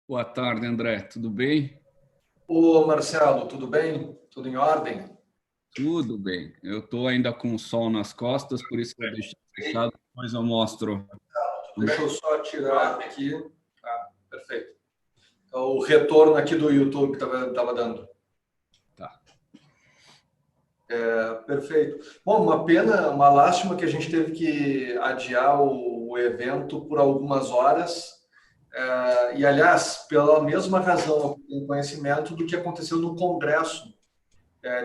Boa tarde, André. Tudo bem? Ô Marcelo, tudo bem? Tudo em ordem? Tudo bem. Eu estou ainda com o sol nas costas, por isso eu deixo fechado. Depois eu mostro. Deixa eu só tirar aqui. Ah, perfeito. O retorno aqui do YouTube que estava dando. Tá. Perfeito. Bom, uma pena, uma lástima que a gente teve que adiar o evento por algumas horas. E, aliás, pela mesma razão, eu tenho conhecimento do que aconteceu no Congresso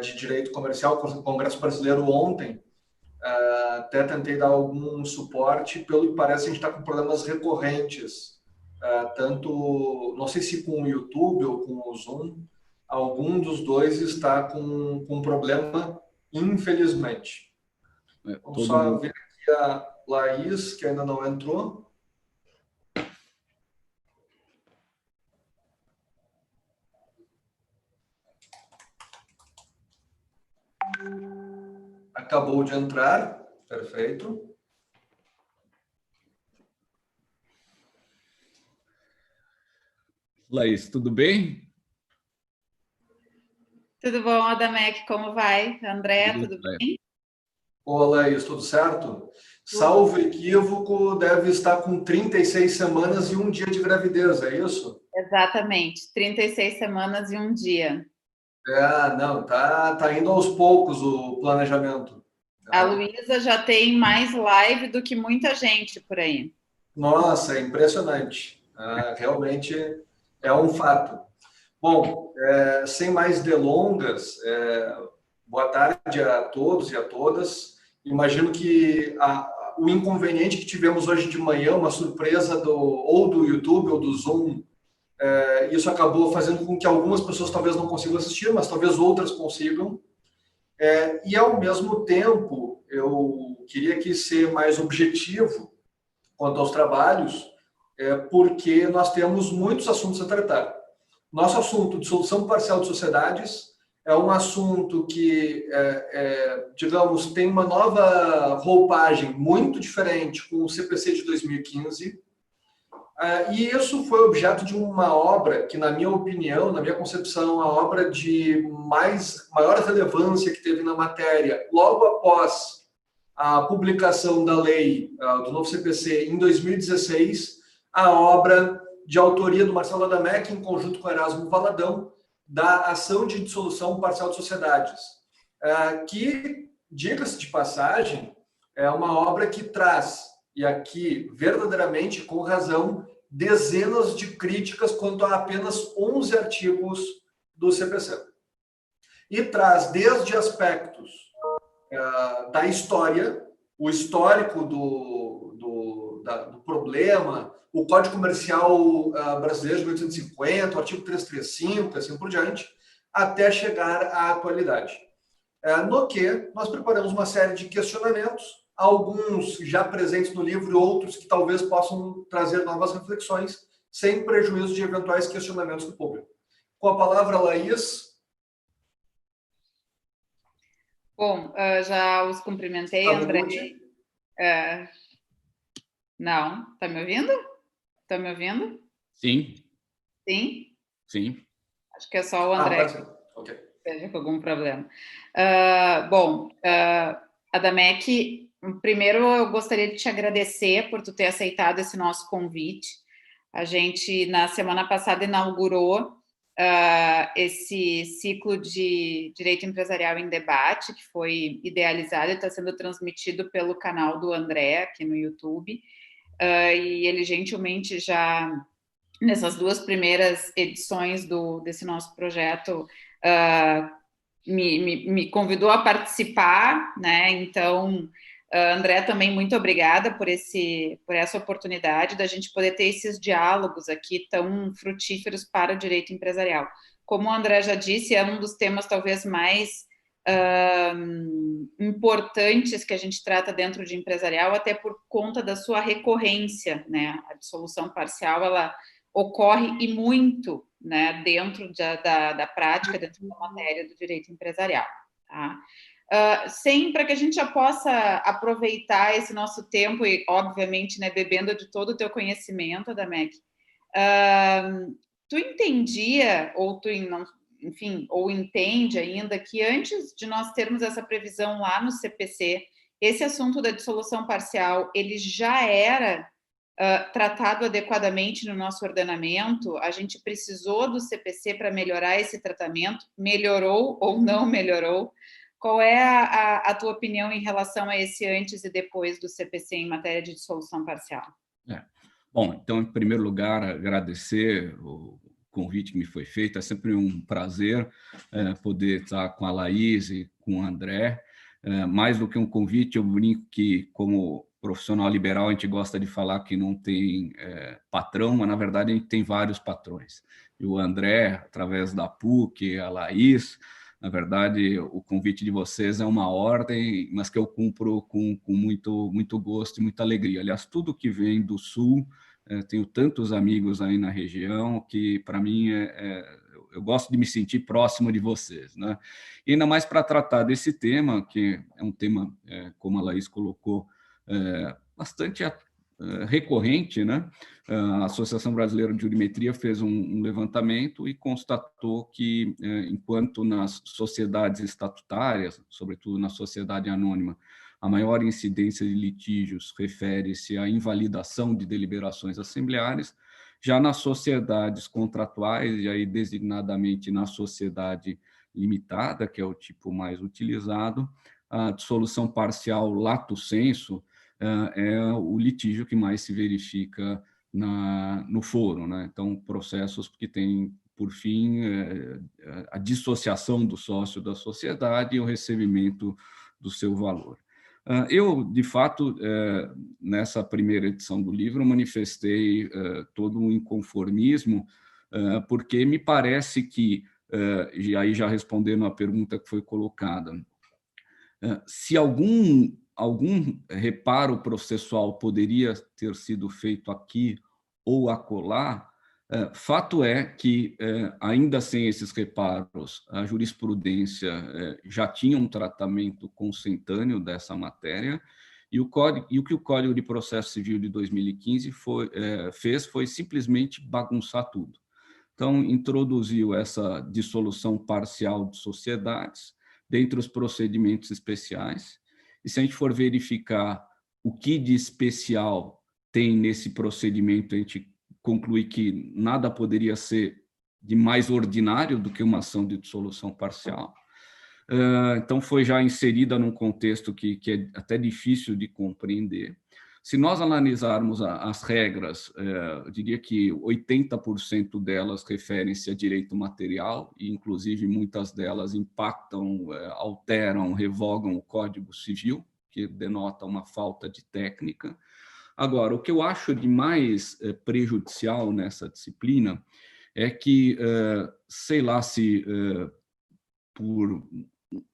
de Direito Comercial, o Congresso Brasileiro ontem. Até tentei dar algum suporte, pelo que parece a gente está com problemas recorrentes, tanto, não sei se com o YouTube ou com o Zoom, algum dos dois está com problema, infelizmente. Vamos Todo só mundo. ver aqui a Laís, que ainda não entrou. Acabou de entrar, perfeito. Laís, tudo bem? Tudo bom, Adamec? Como vai? André, Tudo tudo certo. bem? Olá, Laís, tudo certo? Salvo equívoco, deve estar com 36 semanas e um dia de gravidez, é isso? Exatamente, 36 semanas e um dia. Não, tá indo aos poucos o planejamento. A Luísa já tem mais live do que muita gente por aí. Nossa, é impressionante. Realmente é um fato. Bom, sem mais delongas, boa tarde a todos e a todas. Imagino que o inconveniente que tivemos hoje de manhã, uma surpresa ou do YouTube ou do Zoom, isso acabou fazendo com que algumas pessoas talvez não consigam assistir, mas talvez outras consigam. E, ao mesmo tempo, eu queria aqui ser mais objetivo quanto aos trabalhos, porque nós temos muitos assuntos a tratar. Nosso assunto de solução parcial de sociedades é um assunto que, digamos, tem uma nova roupagem muito diferente com o CPC de 2015. E isso foi objeto de uma obra que, na minha opinião, na minha concepção, a obra de maior relevância que teve na matéria, logo após a publicação da lei do novo CPC em 2016, a obra de autoria do Marcelo Adamec, em conjunto com Erasmo Valadão, da Ação de Dissolução Parcial de Sociedades, que, diga-se de passagem, é uma obra que traz, e aqui verdadeiramente com razão, dezenas de críticas quanto a apenas 11 artigos do CPC. E traz desde aspectos da história, o histórico do problema, o Código Comercial Brasileiro de 1850, o artigo 335, assim por diante, até chegar à atualidade. No que nós preparamos uma série de questionamentos, alguns já presentes no livro e outros que talvez possam trazer novas reflexões, sem prejuízo de eventuais questionamentos do público. Com a palavra, Laís. Bom, já os cumprimentei, André. Não, tá me ouvindo? Tá me ouvindo? Sim. Sim? Sim. Acho que é só o André que esteja com algum problema. Adamec, primeiro eu gostaria de te agradecer por tu ter aceitado esse nosso convite. A gente, na semana passada, inaugurou esse ciclo de Direito Empresarial em Debate, que foi idealizado e está sendo transmitido pelo canal do André, aqui no YouTube. E ele gentilmente já, nessas duas primeiras edições desse nosso projeto, me convidou a participar, né? Então, André, também muito obrigada por essa oportunidade da gente poder ter esses diálogos aqui tão frutíferos para o direito empresarial. Como o André já disse, é um dos temas talvez mais importantes que a gente trata dentro de empresarial, até por conta da sua recorrência, né? A dissolução parcial, ela ocorre e muito, né, dentro da prática, dentro da matéria do direito empresarial, tá? Para que a gente já possa aproveitar esse nosso tempo e, obviamente, né, bebendo de todo o teu conhecimento, Adamec, tu entendia, ou tu não, enfim, ou entende ainda, que antes de nós termos essa previsão lá no CPC, esse assunto da dissolução parcial, ele já era tratado adequadamente no nosso ordenamento? A gente precisou do CPC para melhorar esse tratamento? Melhorou ou não melhorou? Qual é a tua opinião em relação a esse antes e depois do CPC em matéria de dissolução parcial? Bom, então, em primeiro lugar, agradecer o convite que me foi feito. É sempre um prazer poder estar com a Laís e com o André. Mais do que um convite, eu brinco que, como profissional liberal, a gente gosta de falar que não tem patrão, mas, na verdade, a gente tem vários patrões. E o André, através da PUC, a Laís, na verdade, o convite de vocês é uma ordem, mas que eu cumpro com muito gosto e muita alegria. Aliás, tudo que vem do Sul, tenho tantos amigos aí na região que, para mim, eu gosto de me sentir próximo de vocês, né? E ainda mais para tratar desse tema, que é um tema, como a Laís colocou, bastante recorrente, né? A Associação Brasileira de Jurimetria fez um levantamento e constatou que, enquanto nas sociedades estatutárias, sobretudo na sociedade anônima, a maior incidência de litígios refere-se à invalidação de deliberações assembleares, já nas sociedades contratuais, e aí designadamente na sociedade limitada, que é o tipo mais utilizado, a dissolução parcial lato sensu é o litígio que mais se verifica no foro, né? Então, processos que têm, por fim, a dissociação do sócio da sociedade e o recebimento do seu valor. Eu, de fato, nessa primeira edição do livro, manifestei todo um inconformismo, porque me parece que, e aí já respondendo a pergunta que foi colocada, se algum reparo processual poderia ter sido feito aqui ou acolá, fato é que, ainda sem esses reparos, a jurisprudência já tinha um tratamento consentâneo dessa matéria, e o que o Código de Processo Civil de 2015 fez foi simplesmente bagunçar tudo. Então, introduziu essa dissolução parcial de sociedades dentre os procedimentos especiais, e se a gente for verificar o que de especial tem nesse procedimento, a gente conclui que nada poderia ser de mais ordinário do que uma ação de dissolução parcial. Então, foi já inserida num contexto que é até difícil de compreender. Se nós analisarmos as regras, eu diria que 80% delas referem-se a direito material, e inclusive muitas delas impactam, alteram, revogam o Código Civil, que denota uma falta de técnica. Agora, o que eu acho de mais prejudicial nessa disciplina é que, sei lá se por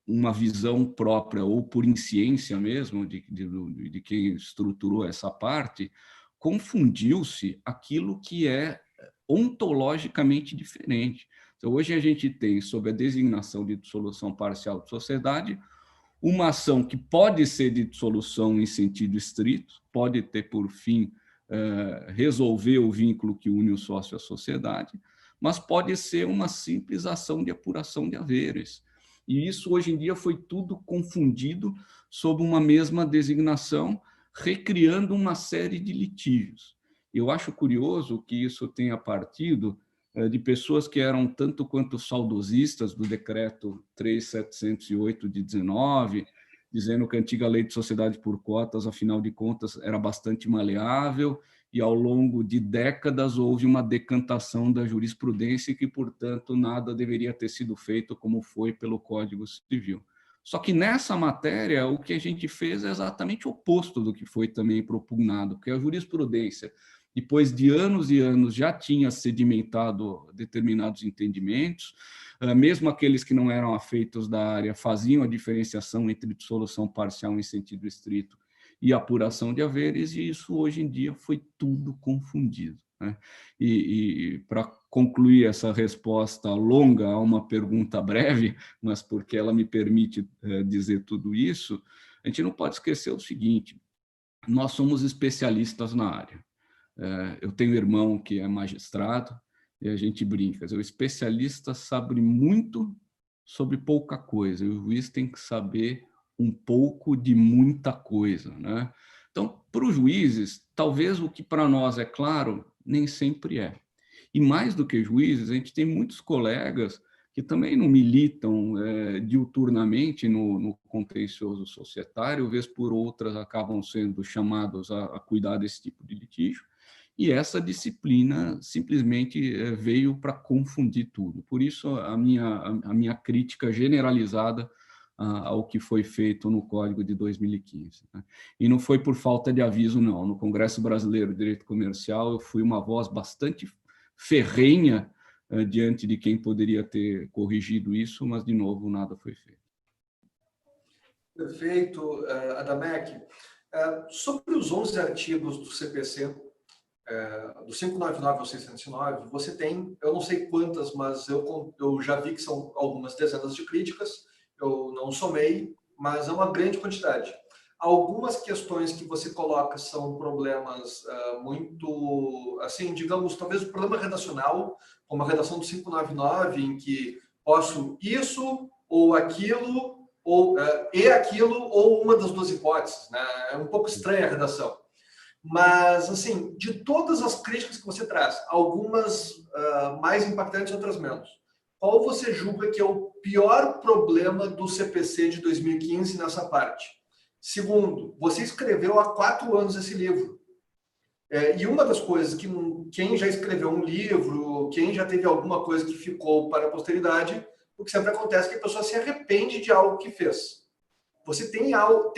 uma visão própria ou por insciência mesmo de quem estruturou essa parte, confundiu-se aquilo que é ontologicamente diferente. Então, hoje a gente tem, sob a designação de dissolução parcial de sociedade, uma ação que pode ser de dissolução em sentido estrito, pode ter por fim resolver o vínculo que une o sócio à sociedade, mas pode ser uma simples ação de apuração de haveres. E isso, hoje em dia, foi tudo confundido sob uma mesma designação, recriando uma série de litígios. Eu acho curioso que isso tenha partido de pessoas que eram tanto quanto saudosistas do decreto 3.708 de 19, dizendo que a antiga lei de sociedade por cotas, afinal de contas, era bastante maleável, e ao longo de décadas houve uma decantação da jurisprudência e que, portanto, nada deveria ter sido feito como foi pelo Código Civil. Só que nessa matéria, o que a gente fez é exatamente o oposto do que foi também propugnado, porque a jurisprudência, depois de anos e anos, já tinha sedimentado determinados entendimentos, mesmo aqueles que não eram afeitos da área faziam a diferenciação entre dissolução parcial em sentido estrito e apuração de haveres, e isso hoje em dia foi tudo confundido, né? E para concluir essa resposta longa a uma pergunta breve, mas porque ela me permite dizer tudo isso, a gente não pode esquecer o seguinte: nós somos especialistas na área. Eu tenho um irmão que é magistrado, e a gente brinca, o especialista sabe muito sobre pouca coisa, e o juiz tem que saber um pouco de muita coisa, né? Então, para os juízes, talvez o que para nós é claro, nem sempre é. E mais do que juízes, a gente tem muitos colegas que também não militam diuturnamente no contencioso societário, vez por outras acabam sendo chamados a cuidar desse tipo de litígio, e essa disciplina simplesmente veio para confundir tudo. Por isso, a minha crítica generalizada ao que foi feito no Código de 2015. Né? E não foi por falta de aviso, não. No Congresso Brasileiro de Direito Comercial, eu fui uma voz bastante ferrenha diante de quem poderia ter corrigido isso, mas, de novo, nada foi feito. Perfeito, Adamec. Sobre os 11 artigos do CPC, do 599 ao 609, você tem, eu não sei quantas, mas eu já vi que são algumas dezenas de críticas, eu não somei, mas é uma grande quantidade. Algumas questões que você coloca são problemas muito, assim, digamos, talvez o problema redacional, como a redação do 599, em que posso isso ou aquilo, ou ou uma das duas hipóteses, né? É um pouco estranha a redação. Mas, assim, de todas as críticas que você traz, algumas mais impactantes, outras menos, qual você julga que é o pior problema do CPC de 2015 nessa parte? Segundo, você escreveu há 4 anos esse livro. E uma das coisas que quem já escreveu um livro, quem já teve alguma coisa que ficou para a posteridade, o que sempre acontece é que a pessoa se arrepende de algo que fez. Você tem algo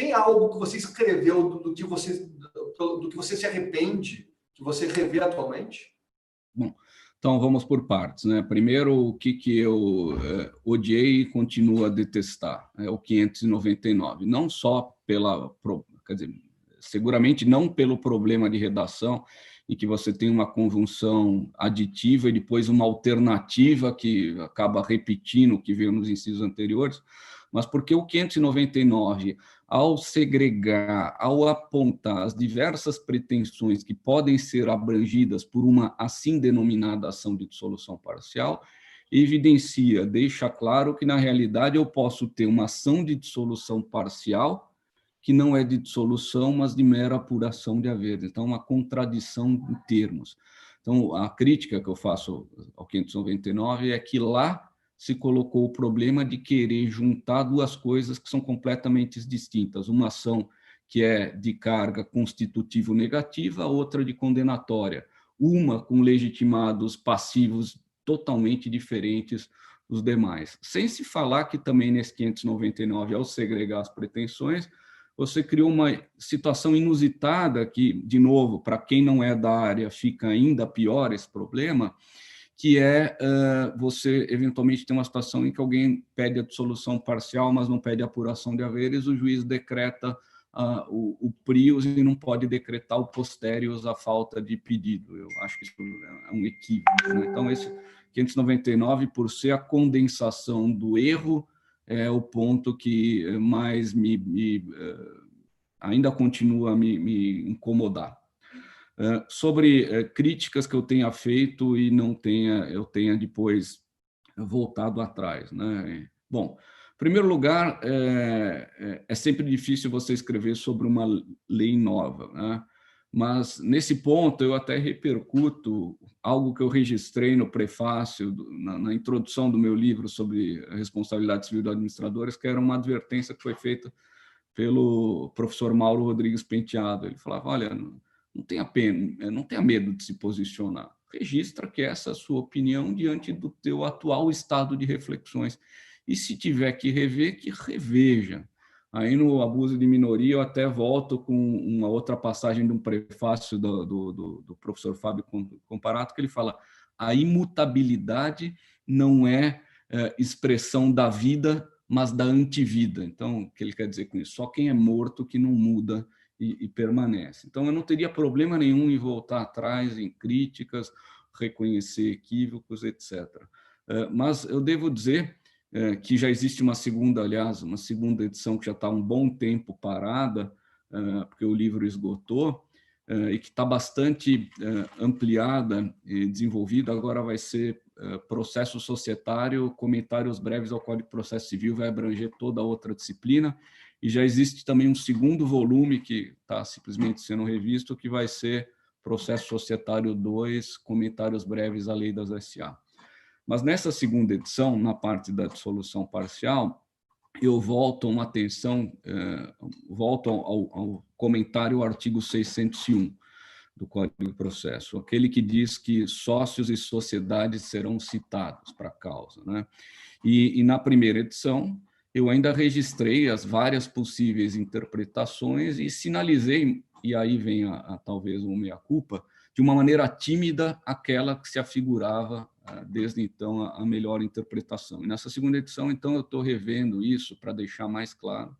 que você escreveu do que você se arrepende, que você revê atualmente? Bom, então vamos por partes, né? Primeiro, o que eu odiei e continuo a detestar é o 599. Não só quer dizer, seguramente não pelo problema de redação, em que você tem uma conjunção aditiva e depois uma alternativa que acaba repetindo o que veio nos incisos anteriores, mas porque o 599, ao segregar, ao apontar as diversas pretensões que podem ser abrangidas por uma assim denominada ação de dissolução parcial, evidencia, deixa claro que, na realidade, eu posso ter uma ação de dissolução parcial que não é de dissolução, mas de mera apuração de haveres. Então, uma contradição em termos. Então, a crítica que eu faço ao 599 é que lá se colocou o problema de querer juntar duas coisas que são completamente distintas. Uma ação que é de carga constitutivo negativa, outra de condenatória. Uma com legitimados passivos totalmente diferentes dos demais. Sem se falar que também nesse 599, ao segregar as pretensões, você criou uma situação inusitada que, de novo, para quem não é da área, fica ainda pior esse problema, que é você, eventualmente, ter uma situação em que alguém pede a dissolução parcial, mas não pede a apuração de haveres, o juiz decreta o prius e não pode decretar o posterius à falta de pedido. Eu acho que isso é um equívoco. Né? Então, esse 599, por ser a condensação do erro, é o ponto que mais ainda continua a me incomodar. Sobre críticas que eu tenha feito e eu tenha depois voltado atrás. Né? Bom, em primeiro lugar, é sempre difícil você escrever sobre uma lei nova, né? Mas, nesse ponto, eu até repercuto algo que eu registrei no prefácio, na introdução do meu livro sobre a responsabilidade civil dos administradores, que era uma advertência que foi feita pelo professor Mauro Rodrigues Penteado. Ele falava, olha, não tenha medo de se posicionar. Registra que essa é a sua opinião diante do teu atual estado de reflexões. E se tiver que rever, que reveja. Aí, no abuso de minoria, eu até volto com uma outra passagem de um prefácio do professor Fábio Comparato, que ele fala: a imutabilidade não é expressão da vida, mas da antivida. Então, o que ele quer dizer com isso? Só quem é morto que não muda e permanece. Então, eu não teria problema nenhum em voltar atrás em críticas, reconhecer equívocos, etc. Mas eu devo dizer que já existe uma segunda edição que já está há um bom tempo parada, porque o livro esgotou, e que está bastante ampliada e desenvolvida, agora vai ser processo societário, comentários breves ao Código de Processo Civil, vai abranger toda a outra disciplina, e já existe também um segundo volume que está simplesmente sendo revisto, que vai ser Processo Societário 2, comentários breves à Lei das SA. Mas nessa segunda edição, na parte da dissolução parcial, eu volto uma atenção, volto ao comentário ao artigo 601 do Código de Processo, aquele que diz que sócios e sociedades serão citados para a causa, né? E na primeira edição, eu ainda registrei as várias possíveis interpretações e sinalizei, e aí vem talvez uma meia-culpa, de uma maneira tímida aquela que se afigurava desde então a melhor interpretação. E nessa segunda edição, então, eu estou revendo isso para deixar mais claro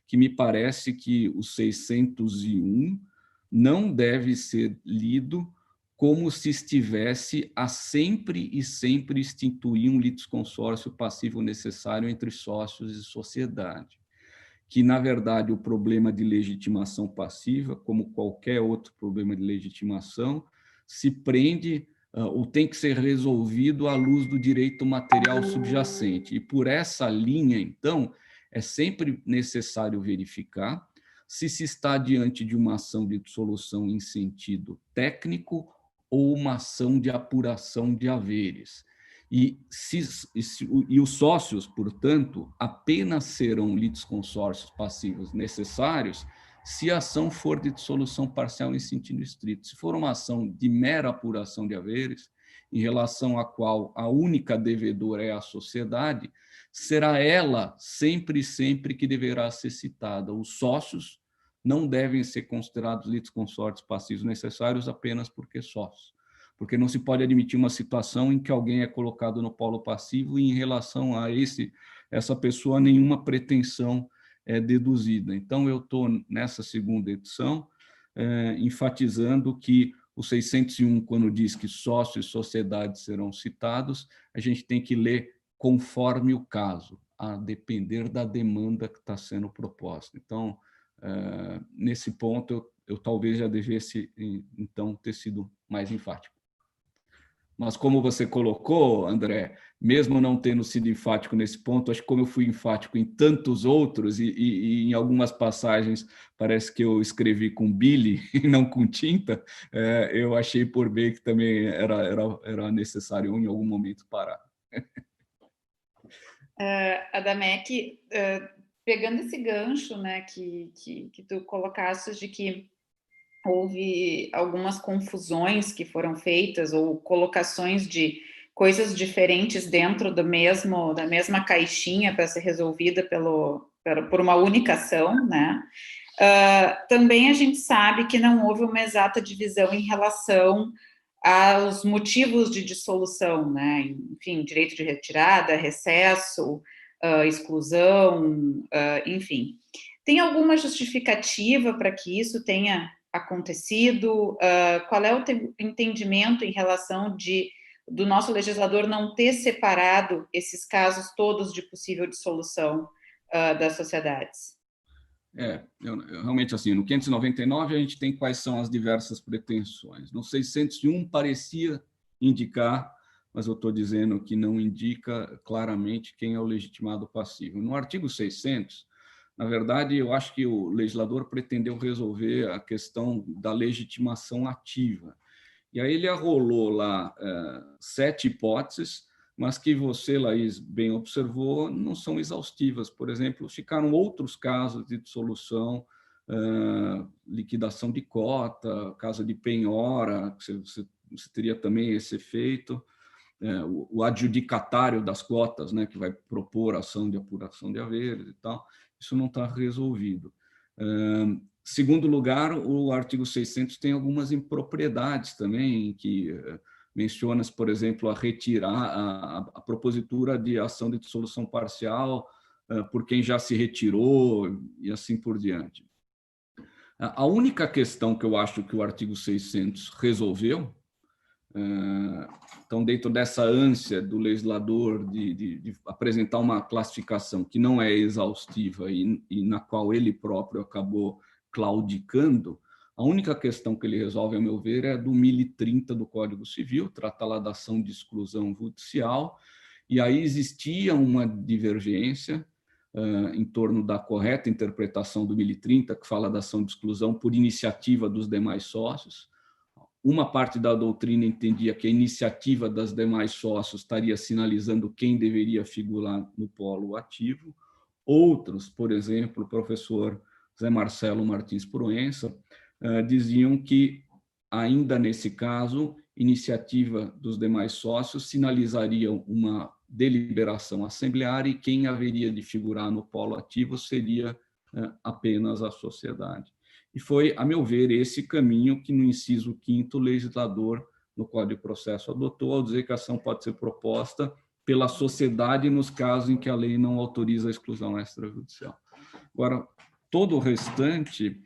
que me parece que o 601 não deve ser lido como se estivesse a sempre e sempre instituir um litisconsórcio passivo necessário entre sócios e sociedade. Que, na verdade, o problema de legitimação passiva, como qualquer outro problema de legitimação, se prende ou tem que ser resolvido à luz do direito material subjacente. E por essa linha, então, é sempre necessário verificar se está diante de uma ação de dissolução em sentido técnico ou uma ação de apuração de haveres. E os sócios, portanto, apenas serão litisconsórcios passivos necessários se a ação for de dissolução parcial em sentido estrito. Se for uma ação de mera apuração de haveres, em relação à qual a única devedora é a sociedade, será ela sempre e sempre que deverá ser citada. Os sócios não devem ser considerados litisconsórcios passivos necessários apenas porque sócios, porque não se pode admitir uma situação em que alguém é colocado no polo passivo e em relação a essa pessoa nenhuma pretensão é deduzida. Então, eu estou nessa segunda edição enfatizando que o 601, quando diz que sócios e sociedades serão citados, a gente tem que ler conforme o caso, a depender da demanda que está sendo proposta. Então, nesse ponto, eu talvez já devesse, então, ter sido mais enfático. Mas como você colocou, André, mesmo não tendo sido enfático nesse ponto, acho que como eu fui enfático em tantos outros e em algumas passagens parece que eu escrevi com bile e não com tinta, eu achei por bem que também era necessário em algum momento parar. Adamec, pegando esse gancho, né, que tu colocaste de que houve algumas confusões que foram feitas ou colocações de coisas diferentes dentro da mesma caixinha para ser resolvida por uma única ação, né? Também a gente sabe que não houve uma exata divisão em relação aos motivos de dissolução, né? Enfim, direito de retirada, recesso, exclusão, enfim. Tem alguma justificativa para que isso tenha acontecido? Qual é o teu entendimento em relação do nosso legislador não ter separado esses casos todos de possível dissolução das sociedades? Realmente, assim, no 599 a gente tem quais são as diversas pretensões. No 601 parecia indicar, mas eu estou dizendo que não indica claramente quem é o legitimado passivo. No artigo 600, na verdade, eu acho que o legislador pretendeu resolver a questão da legitimação ativa. E aí ele arrolou lá 7 hipóteses, mas que você, Laís, bem observou, não são exaustivas. Por exemplo, ficaram outros casos de dissolução, liquidação de cota, caso de penhora, você teria também esse efeito, o adjudicatário das cotas, né, que vai propor ação de apuração de haveres e tal, isso não está resolvido. Segundo lugar, o artigo 600 tem algumas impropriedades também, que menciona, por exemplo, a retirar a propositura de ação de dissolução parcial por quem já se retirou e assim por diante. A única questão que eu acho que o artigo 600 resolveu, então, dentro dessa ânsia do legislador de apresentar uma classificação que não é exaustiva e na qual ele próprio acabou claudicando, A única questão que ele resolve, ao meu ver, é do 1030 do Código Civil, trata lá da ação de exclusão judicial, e aí existia uma divergência em torno da correta interpretação do 1030, que fala da ação de exclusão por iniciativa dos demais sócios. Uma parte da doutrina entendia que a iniciativa das demais sócios estaria sinalizando quem deveria figurar no polo ativo. Outros, por exemplo, o professor Zé Marcelo Martins Proença, diziam que, ainda nesse caso, iniciativa dos demais sócios sinalizaria uma deliberação assembleária e quem haveria de figurar no polo ativo seria apenas a sociedade. E foi, a meu ver, esse caminho que, no inciso 5º, o legislador, no Código de Processo, adotou ao dizer que a ação pode ser proposta pela sociedade nos casos em que a lei não autoriza a exclusão extrajudicial. Agora, todo o restante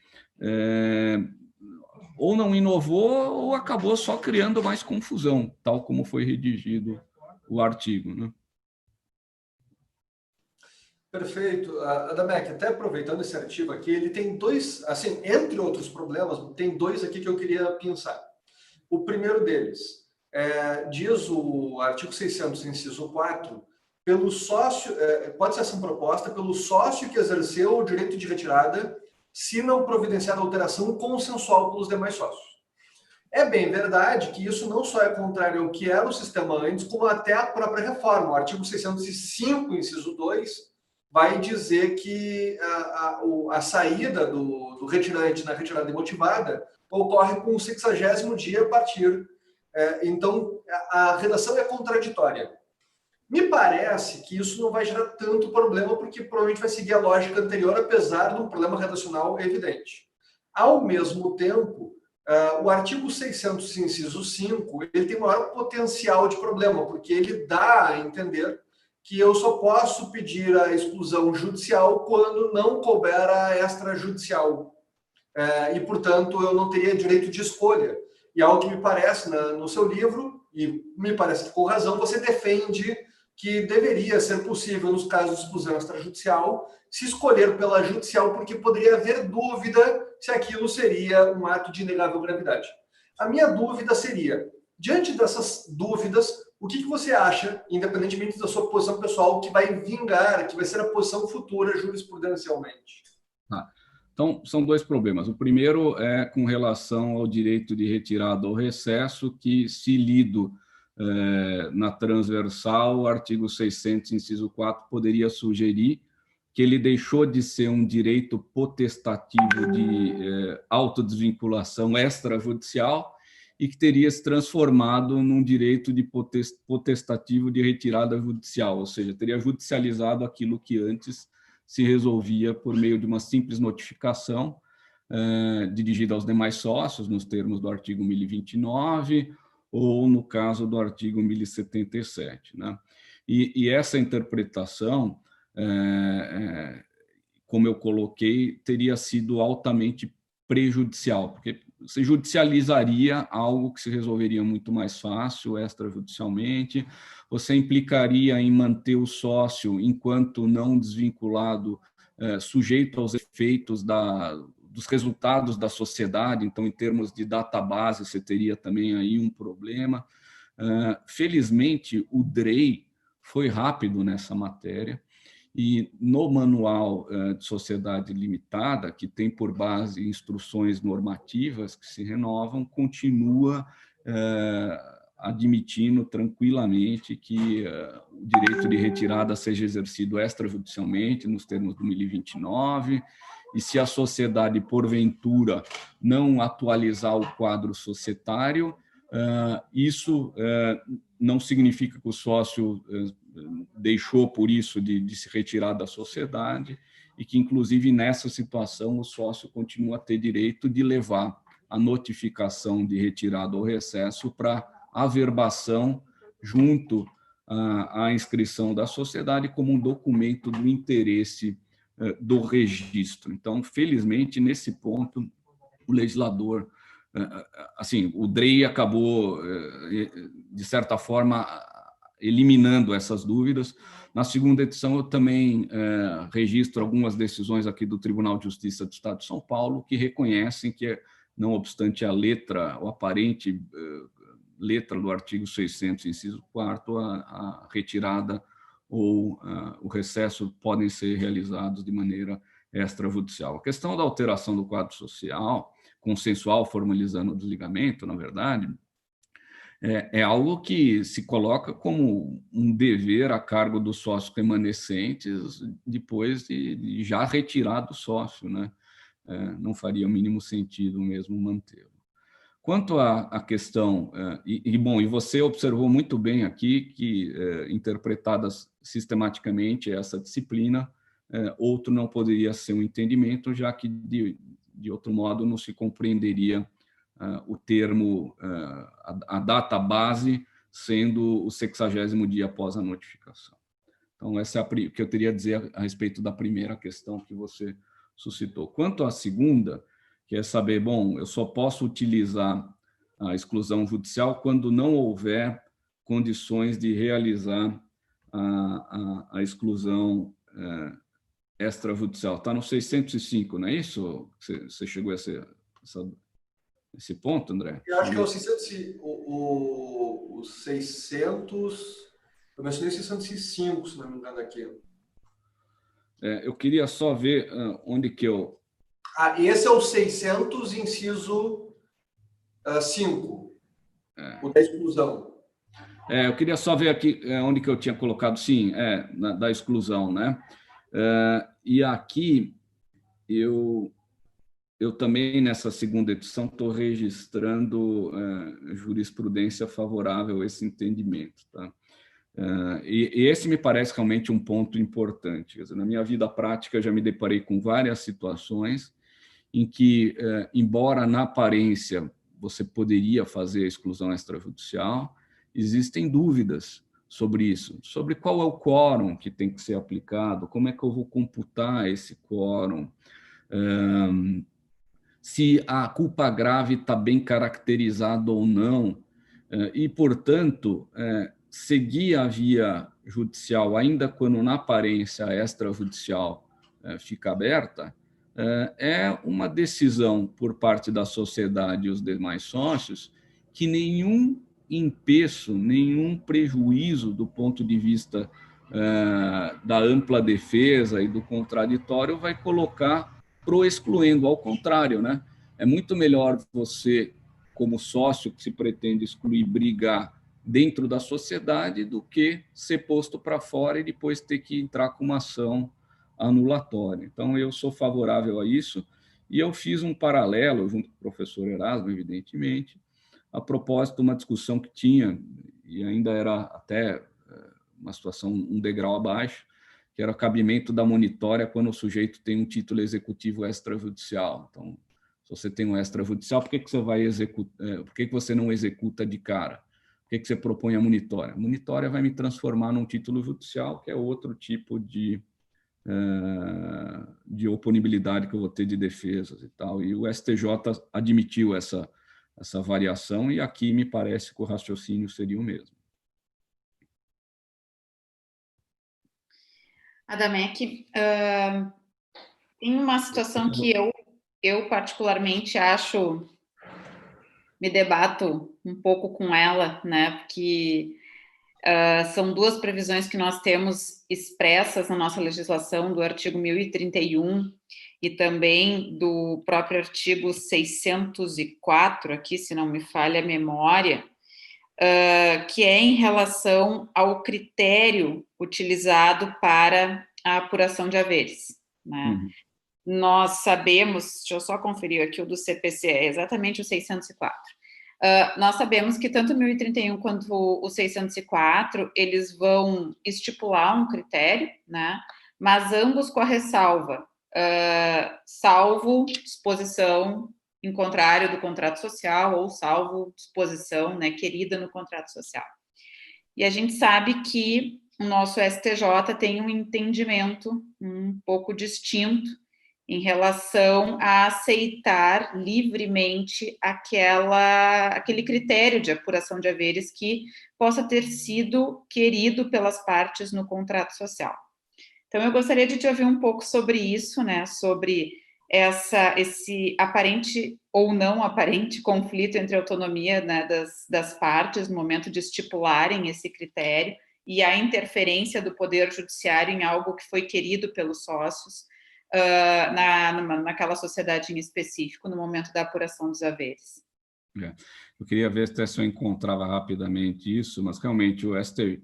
ou não inovou ou acabou só criando mais confusão, tal como foi redigido o artigo, né? Perfeito. Adamec, até aproveitando esse artigo aqui, ele tem dois, assim, entre outros problemas, tem dois aqui que eu queria pensar. O primeiro deles, diz o artigo 600, inciso 4, pelo sócio, pode ser ação proposta pelo sócio que exerceu o direito de retirada se não providenciar alteração consensual pelos demais sócios. É bem verdade que isso não só é contrário ao que era o sistema antes, como até a própria reforma. O artigo 605, inciso 2, vai dizer que a saída do retirante na retirada imotivada ocorre com o 60º dia a partir. Então, a redação é contraditória. Me parece que isso não vai gerar tanto problema, porque provavelmente vai seguir a lógica anterior, apesar de um problema redacional evidente. Ao mesmo tempo, o artigo 600, inciso 5, ele tem maior potencial de problema, porque ele dá a entender que eu só posso pedir a exclusão judicial quando não couber a extrajudicial. E, portanto, eu não teria direito de escolha. E algo que me parece, no seu livro, e me parece que com razão, você defende que deveria ser possível, nos casos de exclusão extrajudicial, se escolher pela judicial, porque poderia haver dúvida se aquilo seria um ato de inegável gravidade. A minha dúvida seria, diante dessas dúvidas, o que você acha, independentemente da sua posição pessoal, que vai vingar, que vai ser a posição futura jurisprudencialmente? Então, são dois problemas. O primeiro é com relação ao direito de retirada ou recesso, que, se lido na transversal, o artigo 600, inciso 4, poderia sugerir que ele deixou de ser um direito potestativo de autodesvinculação extrajudicial e que teria se transformado num direito de potestativo de retirada judicial, ou seja, teria judicializado aquilo que antes se resolvia por meio de uma simples notificação dirigida aos demais sócios, nos termos do artigo 1029, ou no caso do artigo 1077. Né? E essa interpretação, como eu coloquei, teria sido altamente prejudicial, porque se judicializaria algo que se resolveria muito mais fácil, extrajudicialmente, você implicaria em manter o sócio, enquanto não desvinculado, sujeito aos efeitos dos resultados da sociedade, então, em termos de database, você teria também aí um problema. Felizmente, o DREI foi rápido nessa matéria, e no Manual de Sociedade Limitada, que tem por base instruções normativas que se renovam, continua admitindo tranquilamente que o direito de retirada seja exercido extrajudicialmente, nos termos do 1029, e se a sociedade, porventura, não atualizar o quadro societário, isso não significa que o sócio deixou, por isso, de se retirar da sociedade, e que, inclusive, nessa situação, o sócio continua a ter direito de levar a notificação de retirada ou recesso para averbação junto à inscrição da sociedade como um documento do interesse do registro. Então, felizmente, nesse ponto, o legislador, assim, o DREI acabou, de certa forma, eliminando essas dúvidas. Na segunda edição, eu também registro algumas decisões aqui do Tribunal de Justiça do Estado de São Paulo que reconhecem que não obstante a letra, o aparente letra do artigo 600, inciso 4º, a retirada ou o recesso podem ser realizados de maneira extrajudicial. A questão da alteração do quadro social, consensual, formalizando o desligamento, na verdade, é algo que se coloca como um dever a cargo dos sócios remanescentes depois de já retirado o sócio, né? Não faria o mínimo sentido mesmo mantê-lo. Quanto à questão, e você observou muito bem aqui que, interpretadas sistematicamente essa disciplina, outro não poderia ser um entendimento, já que, de outro modo, não se compreenderia o termo, a data base, sendo o 60º dia após a notificação. Então, essa é o que eu teria a dizer a respeito da primeira questão que você suscitou. Quanto à segunda, que é saber, bom, eu só posso utilizar a exclusão judicial quando não houver condições de realizar a exclusão extrajudicial. Está no 605, não é isso? Você chegou a esse ponto, André? Eu acho que é o 600, o 600, eu mencionei 605, se não me engano, aqui. Eu queria só ver onde que eu... Esse é o 600, inciso 5, o da exclusão. Eu queria só ver aqui onde que eu tinha colocado, sim, da exclusão, né? E aqui, eu também, nessa segunda edição, estou registrando jurisprudência favorável a esse entendimento, tá? E esse me parece realmente um ponto importante. Quer dizer, na minha vida prática, já me deparei com várias situações em que, embora na aparência você poderia fazer a exclusão extrajudicial, existem dúvidas sobre isso, sobre qual é o quórum que tem que ser aplicado, como é que eu vou computar esse quórum, se a culpa grave está bem caracterizada ou não, e, portanto, seguir a via judicial, ainda quando na aparência a extrajudicial fica aberta, é uma decisão por parte da sociedade e os demais sócios que nenhum empeço, nenhum prejuízo do ponto de vista da ampla defesa e do contraditório vai colocar pro excluindo. Ao contrário, né? É muito melhor você, como sócio que se pretende excluir, brigar dentro da sociedade do que ser posto para fora e depois ter que entrar com uma ação anulatória. Então, eu sou favorável a isso e eu fiz um paralelo, junto com o professor Erasmo, evidentemente, a propósito de uma discussão que tinha, e ainda era até uma situação um degrau abaixo, que era o cabimento da monitória quando o sujeito tem um título executivo extrajudicial. Então, se você tem um extrajudicial, por que você vai executar? Por que você não executa de cara? Por que você propõe a monitória? A monitória vai me transformar num título judicial, que é outro tipo de oponibilidade que eu vou ter de defesas e tal. E o STJ admitiu essa variação e aqui me parece que o raciocínio seria o mesmo. Adamec, tem uma situação que eu particularmente acho, me debato um pouco com ela, né? Porque são duas previsões que nós temos expressas na nossa legislação, do artigo 1031 e também do próprio artigo 604, aqui, se não me falha a memória, que é em relação ao critério utilizado para a apuração de haveres, né? Nós sabemos, deixa eu só conferir aqui o do CPC, é exatamente o 604. Nós sabemos que tanto o 1031 quanto o 604, eles vão estipular um critério, né? Mas ambos com a ressalva, salvo disposição em contrário do contrato social ou salvo disposição, né, querida no contrato social. E a gente sabe que o nosso STJ tem um entendimento um pouco distinto em relação a aceitar livremente aquele critério de apuração de haveres que possa ter sido querido pelas partes no contrato social. Então, eu gostaria de te ouvir um pouco sobre isso, né, sobre esse aparente ou não aparente conflito entre a autonomia, né, das partes no momento de estipularem esse critério e a interferência do Poder Judiciário em algo que foi querido pelos sócios naquela sociedade em específico, no momento da apuração dos haveres. Eu queria ver se eu encontrava rapidamente isso, mas realmente o STJ...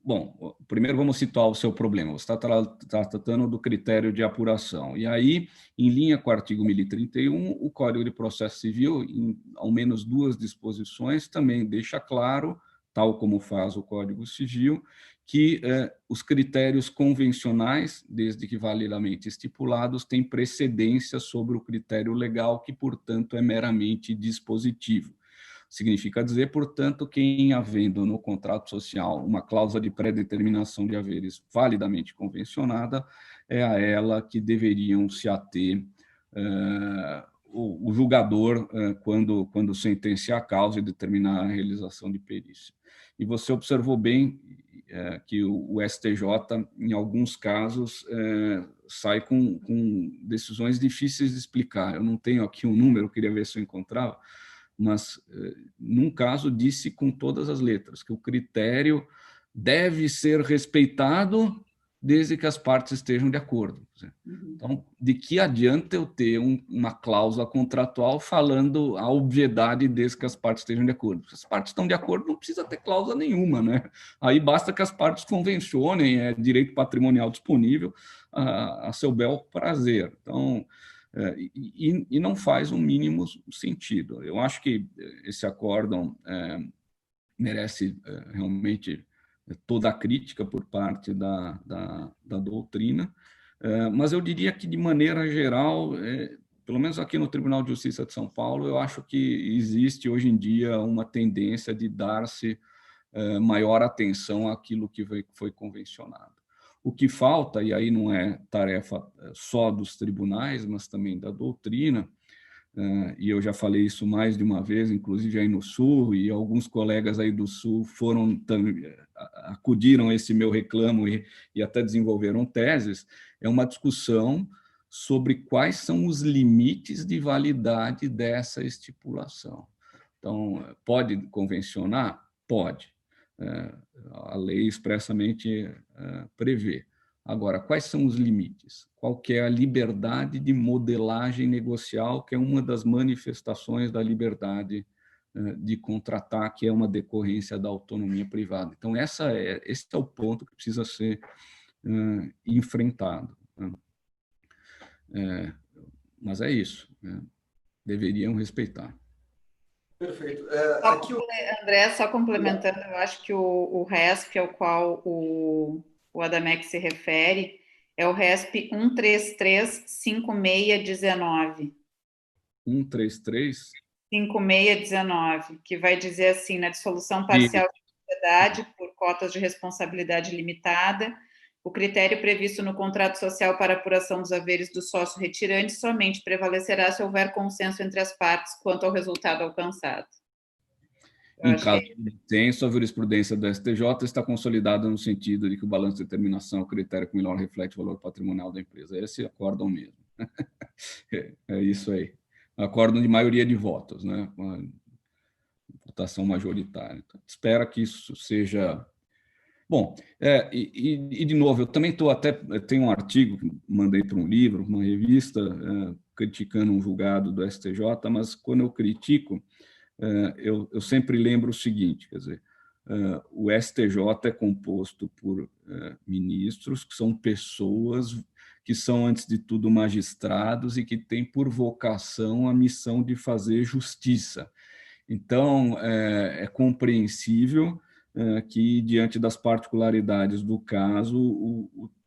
Bom, primeiro vamos situar o seu problema. Você está tratando do critério de apuração. E aí, em linha com o artigo 1031, o Código de Processo Civil, em ao menos 2 disposições, também deixa claro, tal como faz o Código Civil, que os critérios convencionais, desde que validamente estipulados, têm precedência sobre o critério legal, que, portanto, é meramente dispositivo. Significa dizer, portanto, que em havendo no contrato social uma cláusula de pré-determinação de haveres validamente convencionada, é a ela que deveriam se ater o julgador quando sentenciar a causa e determinar a realização de perícia. E você observou bem que o STJ, em alguns casos, sai com decisões difíceis de explicar. Eu não tenho aqui um número, queria ver se eu encontrava, mas, num caso, disse com todas as letras que o critério deve ser respeitado desde que as partes estejam de acordo. Então, de que adianta eu ter uma cláusula contratual falando a obviedade desde que as partes estejam de acordo? Se as partes estão de acordo, não precisa ter cláusula nenhuma, né? Aí basta que as partes convencionem, é direito patrimonial disponível a seu bel prazer. Então, e não faz o mínimo sentido. Eu acho que esse acórdão merece realmente toda a crítica por parte da doutrina, mas eu diria que, de maneira geral, pelo menos aqui no Tribunal de Justiça de São Paulo, eu acho que existe hoje em dia uma tendência de dar-se maior atenção àquilo que foi convencionado. O que falta, e aí não é tarefa só dos tribunais, mas também da doutrina, e eu já falei isso mais de uma vez, inclusive aí no Sul, e alguns colegas aí do Sul acudiram a esse meu reclamo e até desenvolveram teses, é uma discussão sobre quais são os limites de validade dessa estipulação. Então, pode convencionar? Pode. A lei expressamente prevê. Agora, quais são os limites? Qual que é a liberdade de modelagem negocial, que é uma das manifestações da liberdade de contratar, que é uma decorrência da autonomia privada. Então, esse é o ponto que precisa ser enfrentado. Mas é isso. Deveriam respeitar. Perfeito. André, só complementando, eu acho que o RESP ao qual o Adamec se refere é o RESP 1335619. 1335619, que vai dizer assim, na dissolução parcial de sociedade por cotas de responsabilidade limitada, o critério previsto no contrato social para apuração dos haveres do sócio retirante somente prevalecerá se houver consenso entre as partes quanto ao resultado alcançado. Em caso de licença, a jurisprudência do STJ está consolidada no sentido de que o balanço de determinação é o critério que melhor reflete o valor patrimonial da empresa. Esse acórdão mesmo. É isso aí. Acórdão de maioria de votos, né? Uma votação majoritária. Então, espero que isso seja... Bom, de novo, eu também tenho um artigo que mandei para um livro, uma revista, criticando um julgado do STJ, mas quando eu critico, eu sempre lembro o seguinte, quer dizer, o STJ é composto por ministros, que são pessoas que são, antes de tudo, magistrados e que têm por vocação a missão de fazer justiça. Então, é compreensível que, diante das particularidades do caso,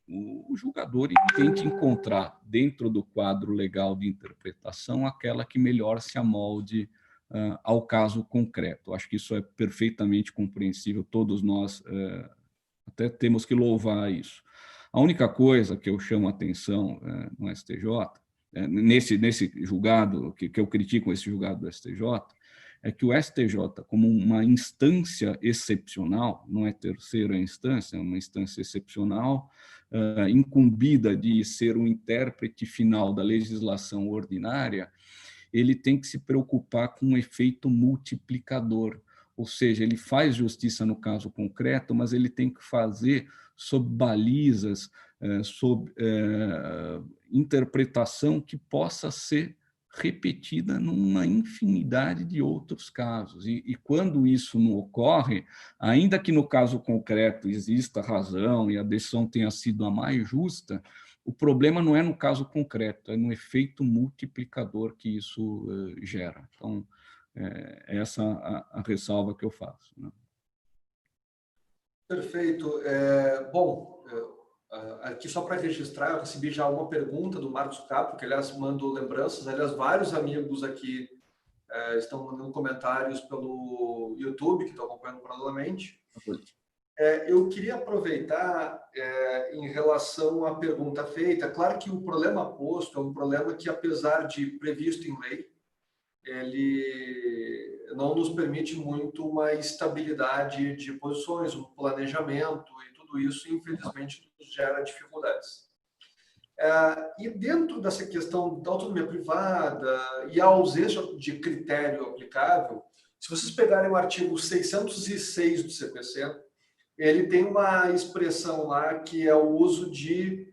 o julgador tente encontrar, dentro do quadro legal de interpretação, aquela que melhor se amolde ao caso concreto. Acho que isso é perfeitamente compreensível, todos nós até temos que louvar isso. A única coisa que eu chamo a atenção no STJ, nesse julgado, que eu critico esse julgado do STJ, é que o STJ, como uma instância excepcional, não é terceira instância, é uma instância excepcional, incumbida de ser um intérprete final da legislação ordinária, ele tem que se preocupar com um efeito multiplicador, ou seja, ele faz justiça no caso concreto, mas ele tem que fazer sob balizas, sob interpretação que possa ser repetida numa infinidade de outros casos. E quando isso não ocorre, ainda que no caso concreto exista razão e a decisão tenha sido a mais justa, o problema não é no caso concreto, é no efeito multiplicador que isso gera. Então, essa a ressalva que eu faço, né? Perfeito. Bom, aqui só para registrar, eu recebi já uma pergunta do Marcos Capo, que, aliás, mandou lembranças. Aliás, vários amigos aqui estão mandando comentários pelo YouTube, que estão acompanhando paralelamente. Eu queria aproveitar em relação à pergunta feita. Claro que o problema posto é um problema que, apesar de previsto em lei, ele não nos permite muito uma estabilidade de posições, um planejamento, e tudo isso, infelizmente, nos gera dificuldades. E dentro dessa questão da autonomia privada e a ausência de critério aplicável, se vocês pegarem o artigo 606 do CPC, ele tem uma expressão lá que é o uso de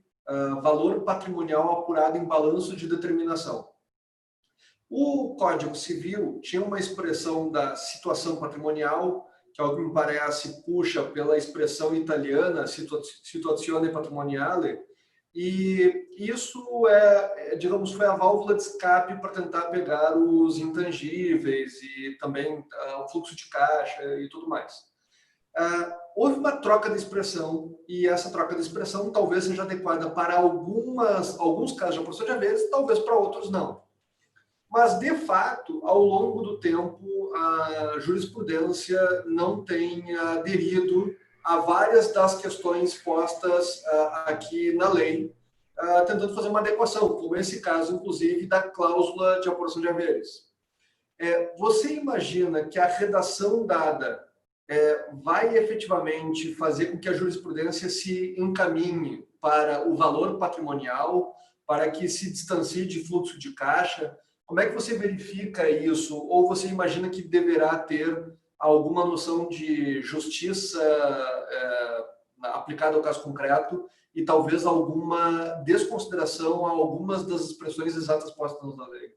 valor patrimonial apurado em balanço de determinação. O Código Civil tinha uma expressão da situação patrimonial, que ao que me parece puxa pela expressão italiana situazione patrimoniale, e isso digamos, foi a válvula de escape para tentar pegar os intangíveis e também o fluxo de caixa e tudo mais. Houve uma troca de expressão, e essa troca de expressão talvez seja adequada para alguns casos de apuração de haveres, talvez para outros não. Mas, de fato, ao longo do tempo, a jurisprudência não tem aderido a várias das questões postas aqui na lei, tentando fazer uma adequação, como esse caso, inclusive, da cláusula de apuração de haveres. Você imagina que a redação dada vai efetivamente fazer com que a jurisprudência se encaminhe para o valor patrimonial, para que se distancie de fluxo de caixa? Como é que você verifica isso? Ou você imagina que deverá ter alguma noção de justiça aplicada ao caso concreto e talvez alguma desconsideração a algumas das expressões exatas postas na lei?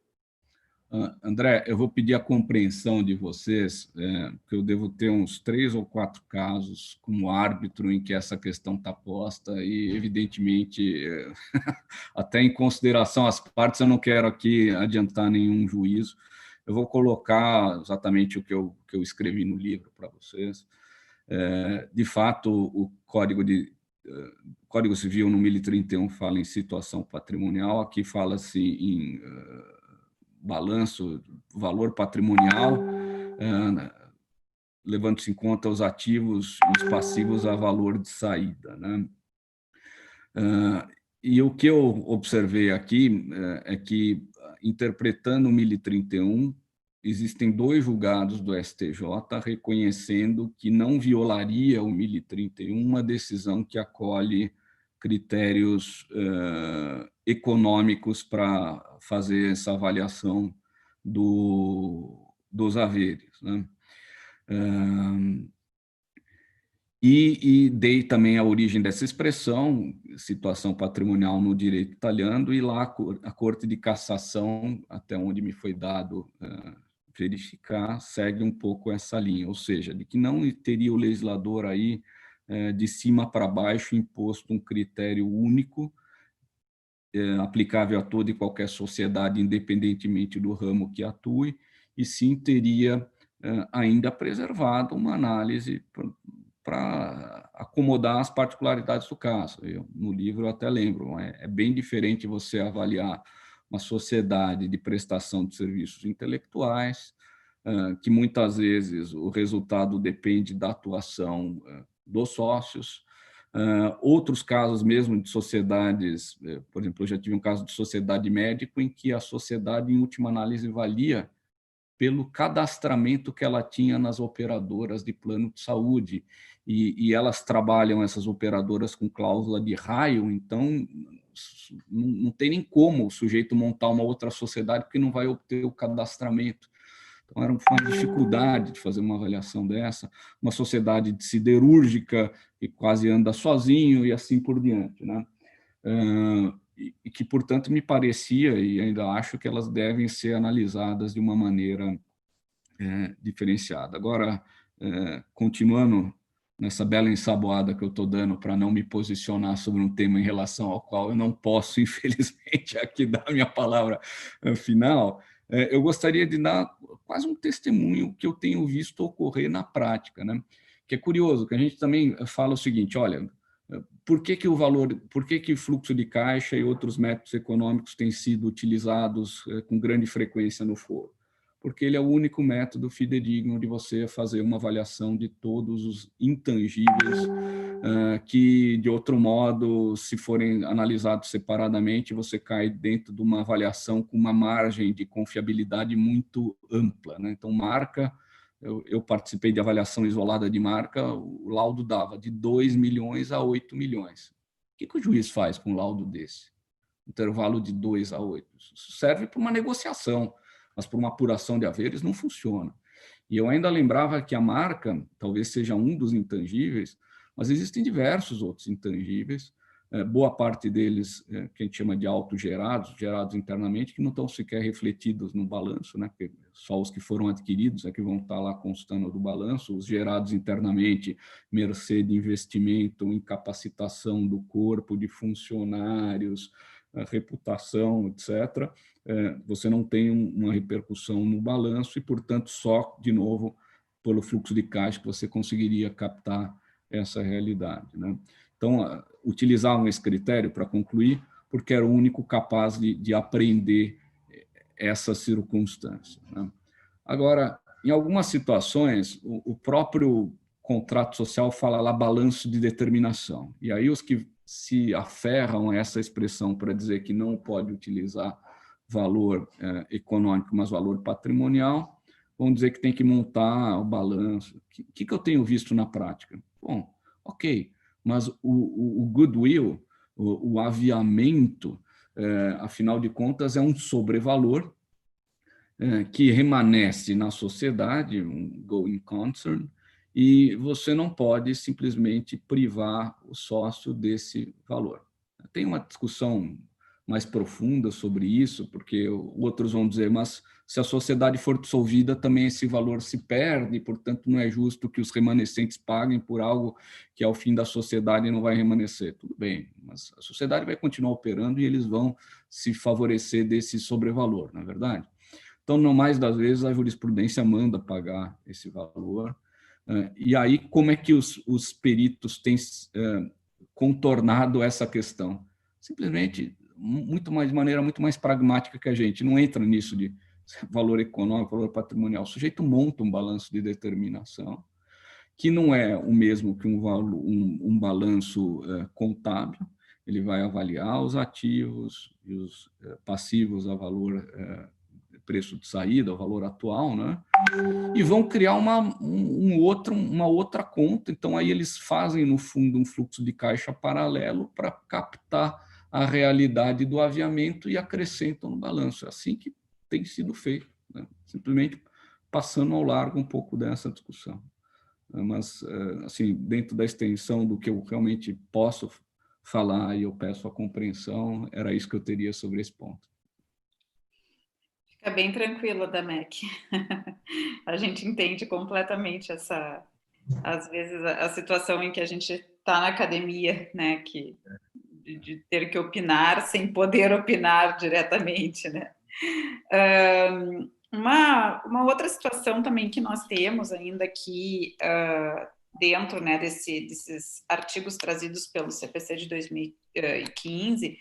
André, eu vou pedir a compreensão de vocês, que eu devo ter uns 3 ou 4 casos como árbitro em que essa questão está posta e, evidentemente, até em consideração às partes, eu não quero aqui adiantar nenhum juízo. Eu vou colocar exatamente o que eu escrevi no livro para vocês. De fato, o Código Civil, no 1031, fala em situação patrimonial, aqui fala-se em balanço, valor patrimonial, levando-se em conta os ativos e os passivos a valor de saída, né? E o que eu observei aqui é que, interpretando o 1031, existem 2 julgados do STJ reconhecendo que não violaria o 1031 uma decisão que acolhe critérios econômicos para fazer essa avaliação dos haveres, né? E dei também a origem dessa expressão, situação patrimonial no direito italiano, e lá a Corte de Cassação, até onde me foi dado verificar, segue um pouco essa linha, ou seja, de que não teria o legislador aí, de cima para baixo, imposto um critério único, aplicável a toda e qualquer sociedade, independentemente do ramo que atue, e sim teria ainda preservado uma análise para acomodar as particularidades do caso. No livro eu até lembro, é bem diferente você avaliar uma sociedade de prestação de serviços intelectuais, que muitas vezes o resultado depende da atuação dos sócios. Outros casos mesmo de sociedades, por exemplo, eu já tive um caso de sociedade médico em que a sociedade, em última análise, valia pelo cadastramento que ela tinha nas operadoras de plano de saúde, e elas trabalham, essas operadoras, com cláusula de raio, então não tem nem como o sujeito montar uma outra sociedade porque não vai obter o cadastramento. Então, era uma dificuldade de fazer uma avaliação dessa, uma sociedade siderúrgica que quase anda sozinho e assim por diante, né? E que, portanto, me parecia, e ainda acho que elas devem ser analisadas de uma maneira diferenciada. Agora, continuando nessa bela ensaboada que eu estou dando para não me posicionar sobre um tema em relação ao qual eu não posso, infelizmente, aqui dar a minha palavra final, eu gostaria de dar quase um testemunho que eu tenho visto ocorrer na prática, né? Que é curioso, que a gente também fala o seguinte, olha, por que que fluxo de caixa e outros métodos econômicos têm sido utilizados com grande frequência no foro? Porque ele é o único método fidedigno de você fazer uma avaliação de todos os intangíveis que, de outro modo, se forem analisados separadamente, você cai dentro de uma avaliação com uma margem de confiabilidade muito ampla, né? Então, marca, eu participei de avaliação isolada de marca, o laudo dava de 2 milhões a 8 milhões. O que o juiz faz com um laudo desse? Intervalo de 2 a 8. Isso serve para uma negociação, mas para uma apuração de haveres não funciona. E eu ainda lembrava que a marca talvez seja um dos intangíveis, mas existem diversos outros intangíveis, boa parte deles que a gente chama de autogerados, gerados internamente, que não estão sequer refletidos no balanço, né? Porque só os que foram adquiridos é que vão estar lá constando do balanço, os gerados internamente, mercê de investimento em capacitação do corpo, de funcionários, reputação, etc., você não tem uma repercussão no balanço e, portanto, só, de novo, pelo fluxo de caixa que você conseguiria captar essa realidade, né? Então, utilizavam esse critério para concluir, porque era o único capaz de aprender essa circunstância, né? Agora, em algumas situações, o próprio contrato social fala lá balanço de determinação, e aí os que se aferram a essa expressão para dizer que não pode utilizar valor econômico, mas valor patrimonial, vão dizer que tem que montar o balanço. O que eu tenho visto na prática? Bom, ok, mas o goodwill, o aviamento, afinal de contas, é um sobrevalor que remanesce na sociedade, um going concern, e você não pode simplesmente privar o sócio desse valor. Tem uma discussão mais profunda sobre isso, porque outros vão dizer, mas se a sociedade for dissolvida, também esse valor se perde, portanto, não é justo que os remanescentes paguem por algo que, ao fim da sociedade, não vai remanescer. Tudo bem, mas a sociedade vai continuar operando e eles vão se favorecer desse sobrevalor, não é verdade? Então, no mais das vezes, a jurisprudência manda pagar esse valor. E aí, como é que os peritos têm contornado essa questão? Simplesmente, de maneira muito mais pragmática que a gente. Não entra nisso de valor econômico, valor patrimonial. O sujeito monta um balanço de determinação, que não é o mesmo que um balanço contábil. Ele vai avaliar os ativos e os passivos a valor preço de saída, o valor atual, né? E vão criar uma outra conta. Então, aí eles fazem, no fundo, um fluxo de caixa paralelo para captar a realidade do aviamento e acrescentam no balanço. É assim que tem sido feito, né? Simplesmente passando ao largo um pouco dessa discussão. Mas, assim, dentro da extensão do que eu realmente posso falar, e eu peço a compreensão, era isso que eu teria sobre esse ponto. Fica bem tranquilo, Damek. A gente entende completamente às vezes, a situação em que a gente está na academia, né, de ter que opinar sem poder opinar diretamente, né? Uma outra situação também que nós temos ainda aqui dentro, né, desses artigos trazidos pelo CPC de 2015,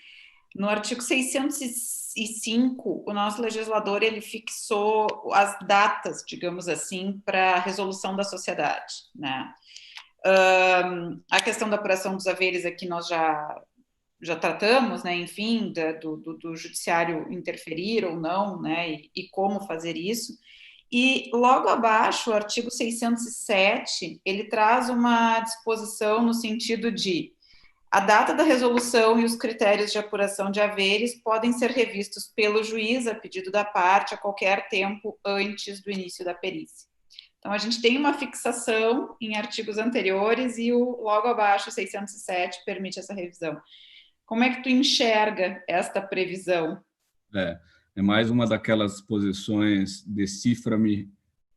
no artigo 605, o nosso legislador ele fixou as datas, digamos assim, para a resolução da sociedade, né? A questão da apuração dos haveres aqui nós já tratamos, né? Enfim, do judiciário interferir ou não, né? E como fazer isso. E logo abaixo, o artigo 607, ele traz uma disposição no sentido de A data da resolução e os critérios de apuração de haveres podem ser revistos pelo juiz a pedido da parte a qualquer tempo antes do início da perícia. Então, a gente tem uma fixação em artigos anteriores e o logo abaixo, 607, permite essa revisão. Como é que tu enxerga esta previsão? É mais uma daquelas posições decifra-me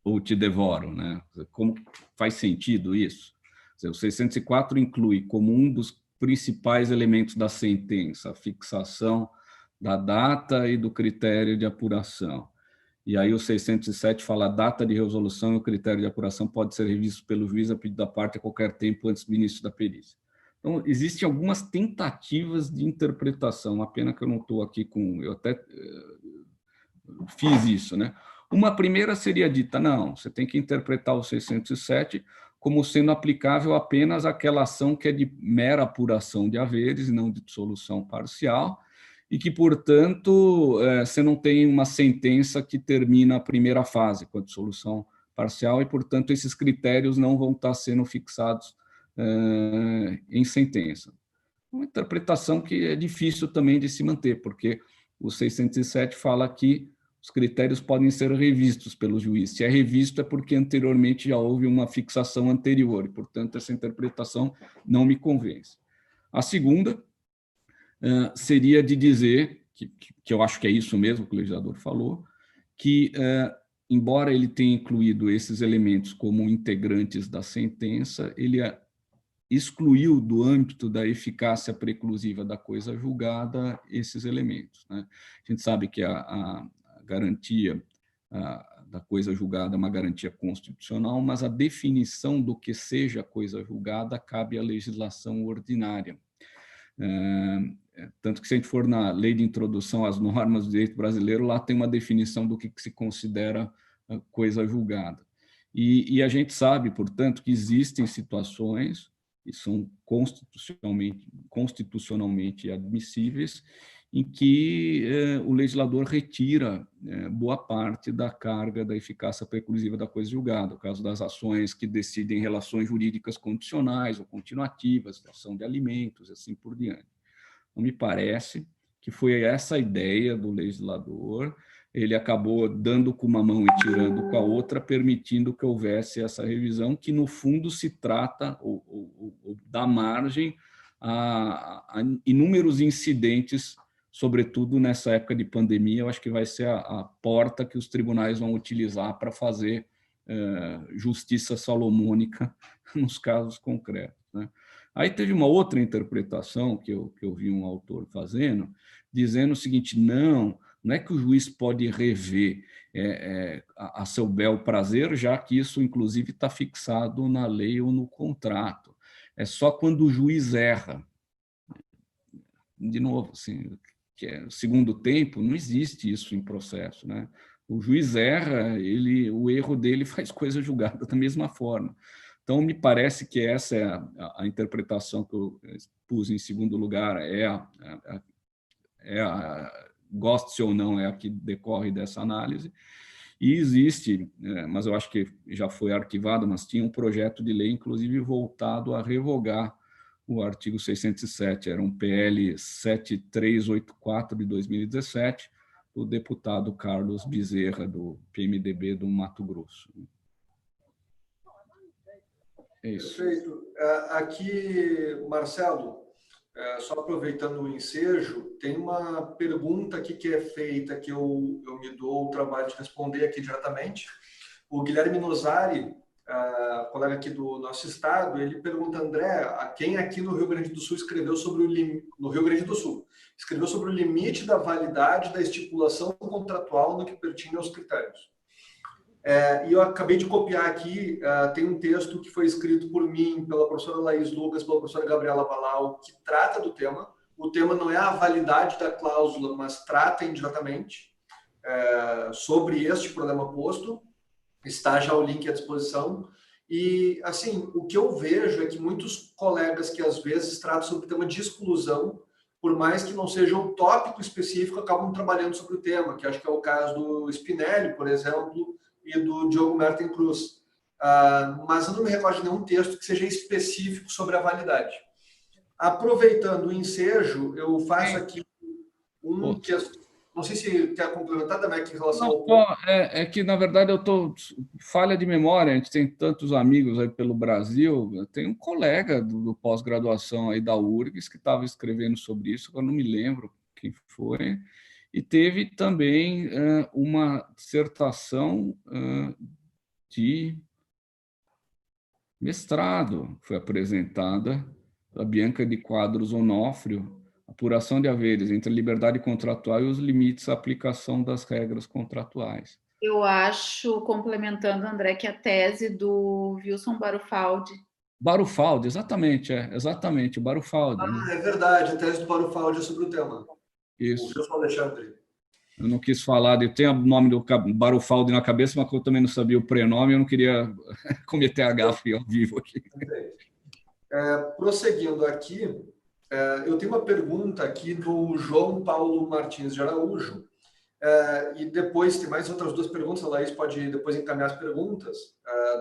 ou te devoro, né? Como faz sentido isso? O 604 inclui como um dos principais elementos da sentença a fixação da data e do critério de apuração. E aí o 607 fala a data de resolução e o critério de apuração pode ser revisto pelo juiz a pedido da parte a qualquer tempo antes do início da perícia. Então, existem algumas tentativas de interpretação, uma pena que eu não estou aqui com... Eu até fiz isso, né? Uma primeira seria dita, não, você tem que interpretar o 607 como sendo aplicável apenas àquela ação que é de mera apuração de haveres e não de dissolução parcial, e que, portanto, você não tem uma sentença que termina a primeira fase com a dissolução parcial e, portanto, esses critérios não vão estar sendo fixados em sentença. Uma interpretação que é difícil também de se manter, porque o 607 fala que os critérios podem ser revistos pelo juiz. Se é revisto, é porque anteriormente já houve uma fixação anterior, e, portanto, essa interpretação não me convence. A segunda seria de dizer, que eu acho que é isso mesmo que o legislador falou, que, embora ele tenha incluído esses elementos como integrantes da sentença, ele excluiu do âmbito da eficácia preclusiva da coisa julgada esses elementos, né? A gente sabe que a garantia da coisa julgada é uma garantia constitucional, mas a definição do que seja coisa julgada cabe à legislação ordinária. Tanto que, se a gente for na lei de introdução às normas do direito brasileiro, lá tem uma definição do que se considera coisa julgada. E a gente sabe, portanto, que existem situações que são constitucionalmente admissíveis, em que o legislador retira boa parte da carga da eficácia preclusiva da coisa julgada, no caso das ações que decidem relações jurídicas condicionais ou continuativas, ação de alimentos, assim por diante. Então, me parece que foi essa a ideia do legislador, ele acabou dando com uma mão e tirando com a outra, permitindo que houvesse essa revisão, que, no fundo, se trata ou dá margem a inúmeros incidentes, sobretudo nessa época de pandemia. Eu acho que vai ser a porta que os tribunais vão utilizar para fazer justiça salomônica nos casos concretos, né? Aí teve uma outra interpretação que eu vi um autor fazendo, dizendo o seguinte: não é que o juiz pode rever a seu bel prazer, já que isso, inclusive, está fixado na lei ou no contrato. É só quando o juiz erra. De novo, assim, que é o segundo tempo, não existe isso em processo, né? O juiz erra, o erro dele faz coisa julgada da mesma forma. Então, me parece que essa é a interpretação que eu pus em segundo lugar, goste-se ou não, é a que decorre dessa análise. E existe, mas eu acho que já foi arquivado, mas tinha um projeto de lei, inclusive, voltado a revogar o artigo 607, era um PL 7384 de 2017, do deputado Carlos Bezerra, do PMDB do Mato Grosso. É isso. Perfeito. Aqui, Marcelo, só aproveitando o ensejo, tem uma pergunta aqui que é feita, que eu me dou o trabalho de responder aqui diretamente. O Guilherme Nozari, colega aqui do nosso estado, ele pergunta: André, quem aqui no Rio Grande do Sul escreveu sobre escreveu sobre o limite da validade da estipulação contratual no que pertine aos critérios. E eu acabei de copiar aqui, tem um texto que foi escrito por mim, pela professora Laís Lucas, pela professora Gabriela Balau, que trata do tema. O tema não é a validade da cláusula, mas trata indiretamente sobre este problema posto. Está já o link à disposição. E, assim, o que eu vejo é que muitos colegas que, às vezes, tratam sobre o tema de exclusão, por mais que não seja um tópico específico, acabam trabalhando sobre o tema, que acho que é o caso do Spinelli, por exemplo, e do Diogo Merten Cruz. Mas eu não me recordo de nenhum texto que seja específico sobre a validade. Aproveitando o ensejo, eu faço aqui que não sei se quer complementar também aqui em relação ao ponto. É que, na verdade, eu estou falha de memória, a gente tem tantos amigos aí pelo Brasil, eu tenho um colega do pós-graduação aí da URGS que estava escrevendo sobre isso, eu não me lembro quem foi, e teve também uma dissertação de mestrado, foi apresentada da Bianca de Quadros Onofrio, apuração de haveres entre a liberdade contratual e os limites à aplicação das regras contratuais. Eu acho, complementando, André, que a tese do Wilson Barufaldi. Barufaldi, exatamente, o Barufaldi. É verdade, a tese do Barufaldi é sobre o tema. Isso. O Wilson Alexandre. Eu não quis falar, eu tenho o nome do Barufaldi na cabeça, mas eu também não sabia o prenome, eu não queria cometer a gafe ao vivo aqui. Prosseguindo aqui, eu tenho uma pergunta aqui do João Paulo Martins de Araújo, e depois tem mais outras duas perguntas, a Laís pode depois encaminhar as perguntas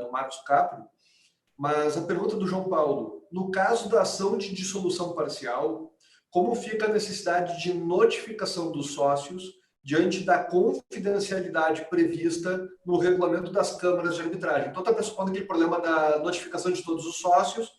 do Marcos Caprio, mas a pergunta do João Paulo, no caso da ação de dissolução parcial, como fica a necessidade de notificação dos sócios diante da confidencialidade prevista no regulamento das câmaras de arbitragem? Então, está pressupondo aquele problema da notificação de todos os sócios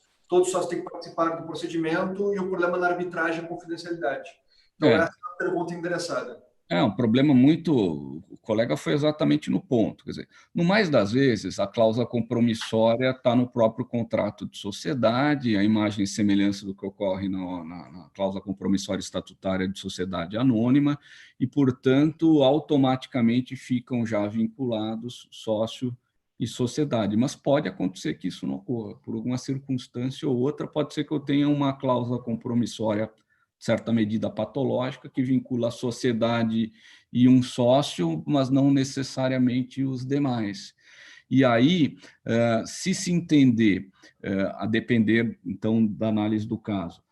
têm que participar do procedimento, e o problema na arbitragem é a confidencialidade. Então, essa é a pergunta endereçada. É um problema muito... O colega foi exatamente no ponto. Quer dizer, no mais das vezes, a cláusula compromissória está no próprio contrato de sociedade, a imagem e semelhança do que ocorre na cláusula compromissória estatutária de sociedade anônima, e, portanto, automaticamente ficam já vinculados sócio e sociedade. Mas pode acontecer que isso não ocorra. Por alguma circunstância ou outra, pode ser que eu tenha uma cláusula compromissória certa medida patológica, que vincula a sociedade e um sócio, mas não necessariamente os demais. E aí, se entender, a depender, então, da análise do caso,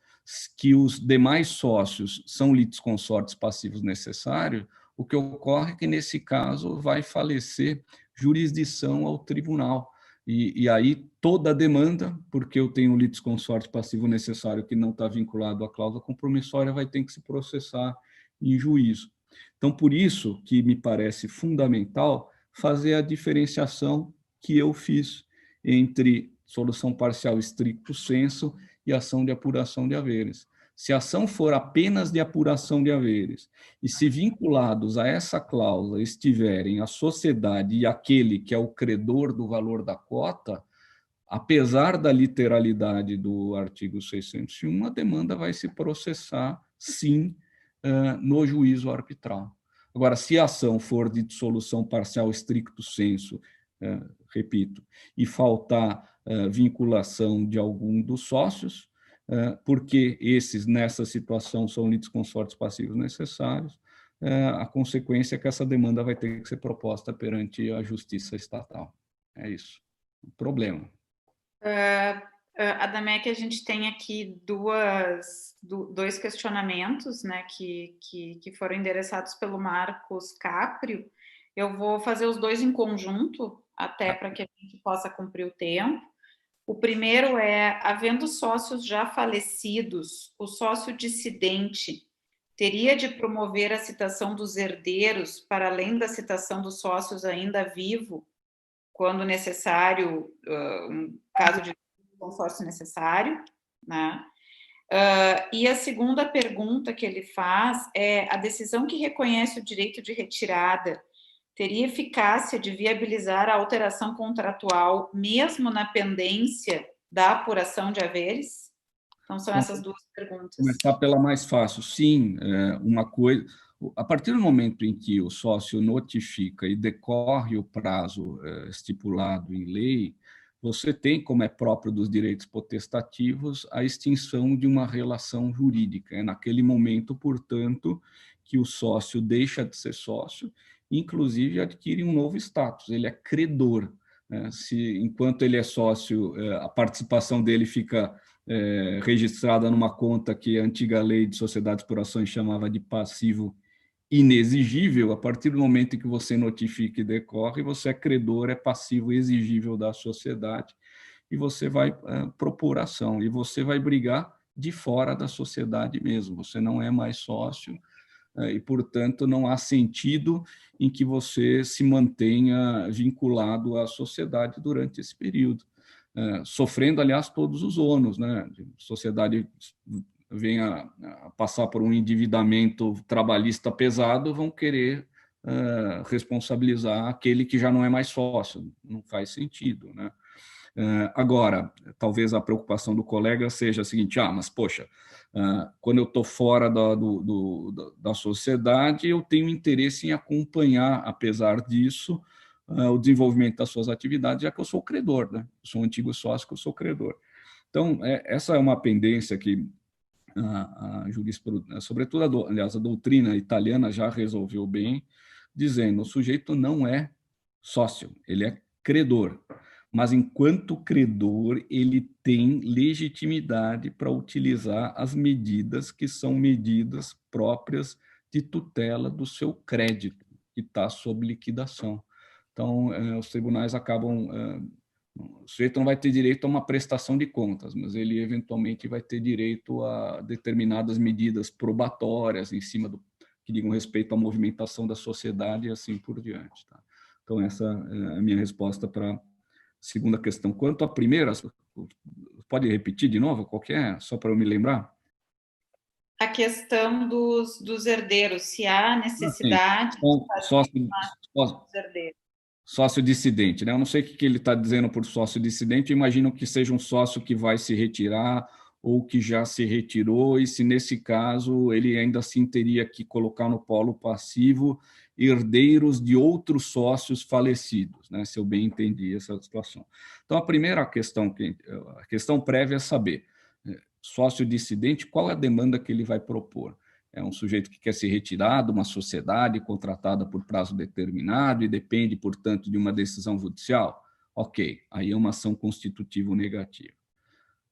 que os demais sócios são litisconsortes passivos necessários, o que ocorre é que, nesse caso, vai falecer jurisdição ao tribunal. E aí toda a demanda, porque eu tenho um litisconsorte passivo necessário que não está vinculado à cláusula compromissória, vai ter que se processar em juízo. Então, por isso que me parece fundamental fazer a diferenciação que eu fiz entre solução parcial stricto sensu e ação de apuração de haveres. Se a ação for apenas de apuração de haveres e se vinculados a essa cláusula estiverem a sociedade e aquele que é o credor do valor da cota, apesar da literalidade do artigo 601, a demanda vai se processar, sim, no juízo arbitral. Agora, se a ação for de dissolução parcial stricto sensu, repito, e faltar vinculação de algum dos sócios, porque esses, nessa situação, são litisconsortes passivos necessários, a consequência é que essa demanda vai ter que ser proposta perante a justiça estatal. É isso. O problema. Adamec, a gente tem aqui dois questionamentos, né, que foram endereçados pelo Marcos Caprio. Eu vou fazer os dois em conjunto, até para que a gente possa cumprir o tempo. O primeiro é, havendo sócios já falecidos, o sócio dissidente teria de promover a citação dos herdeiros para além da citação dos sócios ainda vivos, quando necessário, um caso de consórcio necessário, né? E a segunda pergunta que ele faz é, a decisão que reconhece o direito de retirada teria eficácia de viabilizar a alteração contratual, mesmo na pendência da apuração de haveres? Então, são essas duas perguntas. Começar pela mais fácil. Sim, uma coisa... A partir do momento em que o sócio notifica e decorre o prazo estipulado em lei, você tem, como é próprio dos direitos potestativos, a extinção de uma relação jurídica. É naquele momento, portanto, que o sócio deixa de ser sócio, inclusive adquire um novo status, ele é credor. Enquanto ele é sócio, a participação dele fica registrada numa conta que a antiga lei de sociedades por ações chamava de passivo inexigível. A partir do momento em que você notifica e decorre, você é credor, é passivo exigível da sociedade, e você vai propor ação, e você vai brigar de fora da sociedade mesmo. Você não é mais sócio e, portanto, não há sentido em que você se mantenha vinculado à sociedade durante esse período, sofrendo, aliás, todos os ônus, né? A sociedade vem a passar por um endividamento trabalhista pesado, vão querer responsabilizar aquele que já não é mais sócio. Não faz sentido, né? Agora, talvez a preocupação do colega seja a seguinte: mas, poxa, quando eu estou fora da sociedade, eu tenho interesse em acompanhar, apesar disso, o desenvolvimento das suas atividades, já que eu sou credor, né? Eu sou um antigo sócio, que eu sou credor. Então, essa é uma pendência que a jurisprudência, sobretudo, aliás, a doutrina italiana já resolveu bem, dizendo: o sujeito não é sócio, ele é credor. Mas, enquanto credor, ele tem legitimidade para utilizar as medidas que são medidas próprias de tutela do seu crédito, que está sob liquidação. Então, os tribunais acabam... O sujeito não vai ter direito a uma prestação de contas, mas ele, eventualmente, vai ter direito a determinadas medidas probatórias em cima que digam respeito à movimentação da sociedade e assim por diante. Tá? Então, essa é a minha resposta para segunda questão. Quanto à primeira, pode repetir de novo qualquer, só para eu me lembrar? A questão dos herdeiros, se há necessidade então, de fazer sócio herdeiros. Sócio dissidente, né? Eu não sei o que ele está dizendo por sócio dissidente, eu imagino que seja um sócio que vai se retirar ou que já se retirou, e se nesse caso ele ainda assim teria que colocar no polo passivo herdeiros de outros sócios falecidos, né? Se eu bem entendi essa situação. Então, a primeira questão, a questão prévia é saber, sócio dissidente, qual é a demanda que ele vai propor? É um sujeito que quer se retirar de uma sociedade contratada por prazo determinado e depende, portanto, de uma decisão judicial? Ok, aí é uma ação constitutiva ou negativa.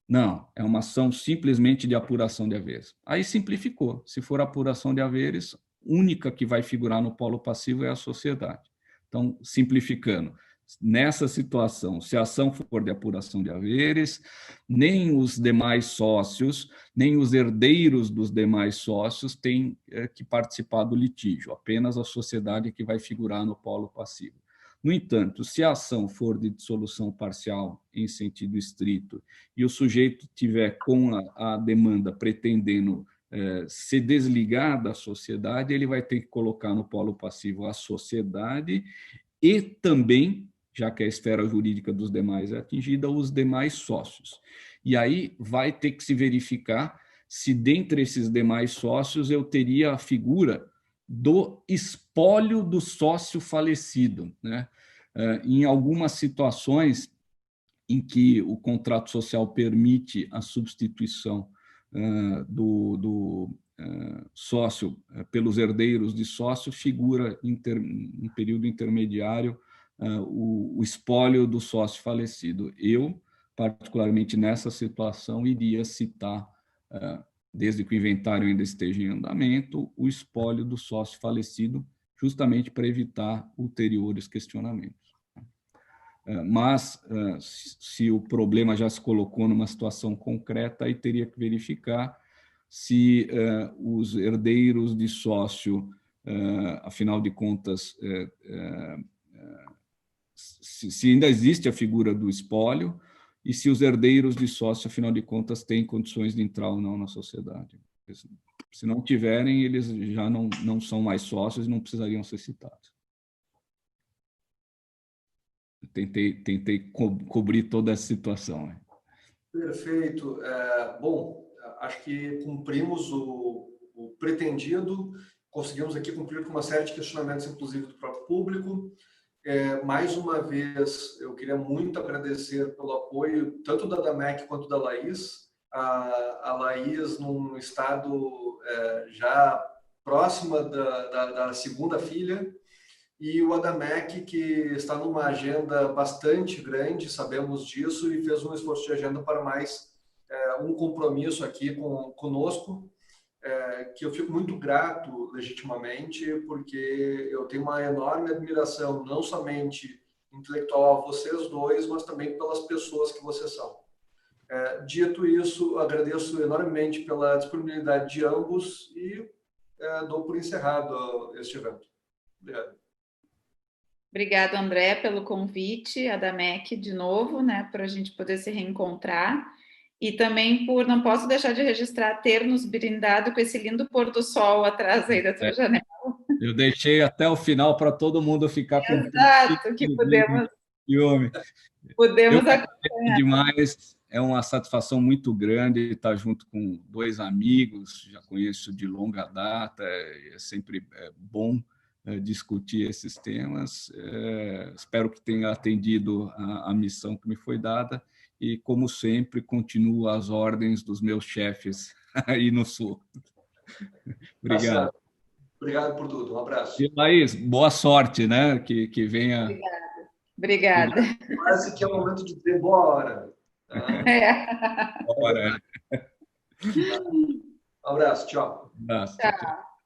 Não, é uma ação simplesmente de apuração de haveres. Aí simplificou. Se for apuração de haveres, única que vai figurar no polo passivo é a sociedade. Então, simplificando, nessa situação, se a ação for de apuração de haveres, nem os demais sócios, nem os herdeiros dos demais sócios têm que participar do litígio, apenas a sociedade que vai figurar no polo passivo. No entanto, se a ação for de dissolução parcial, em sentido estrito, e o sujeito tiver com a demanda pretendendo se desligar da sociedade, ele vai ter que colocar no polo passivo a sociedade e também, já que a esfera jurídica dos demais é atingida, os demais sócios. E aí vai ter que se verificar se, dentre esses demais sócios, eu teria a figura do espólio do sócio falecido, né? Em algumas situações em que o contrato social permite a substituição do sócio pelos herdeiros de sócio, figura em período intermediário o espólio do sócio falecido. Eu, particularmente nessa situação, iria citar, desde que o inventário ainda esteja em andamento, o espólio do sócio falecido, justamente para evitar ulteriores questionamentos. Mas, se o problema já se colocou numa situação concreta, aí teria que verificar se os herdeiros de sócio, afinal de contas, se ainda existe a figura do espólio e se os herdeiros de sócio, afinal de contas, têm condições de entrar ou não na sociedade. Se não tiverem, eles já não são mais sócios e não precisariam ser citados. Tentei cobrir toda essa situação. Perfeito. Bom, acho que cumprimos o pretendido, conseguimos aqui cumprir com uma série de questionamentos, inclusive do próprio público. Mais uma vez, eu queria muito agradecer pelo apoio, tanto da Damec quanto da Laís. A Laís, num estado já próxima da segunda filha, e o Adamec, que está numa agenda bastante grande, sabemos disso, e fez um esforço de agenda para mais um compromisso aqui conosco, que eu fico muito grato, legitimamente, porque eu tenho uma enorme admiração, não somente intelectual a vocês dois, mas também pelas pessoas que vocês são. Dito isso, agradeço enormemente pela disponibilidade de ambos e dou por encerrado este evento. Obrigado. Obrigada, André, pelo convite, a Damec de novo, né, para a gente poder se reencontrar. E também não posso deixar de registrar ter nos brindado com esse lindo pôr do sol atrás aí da tua janela. Eu deixei até o final para todo mundo ficar com Exato, que podemos acompanhar. Demais, é uma satisfação muito grande estar junto com dois amigos, já conheço de longa data, é sempre bom discutir esses temas. Espero que tenha atendido a missão que me foi dada e, como sempre, continuo às ordens dos meus chefes aí no Sul. Obrigado. Obrigado por tudo. Um abraço. E, Laís, boa sorte, né? Que venha... Obrigada. Quase que é o momento de dizer bora. Bora. Um abraço. Tchau. Um abraço. Tchau.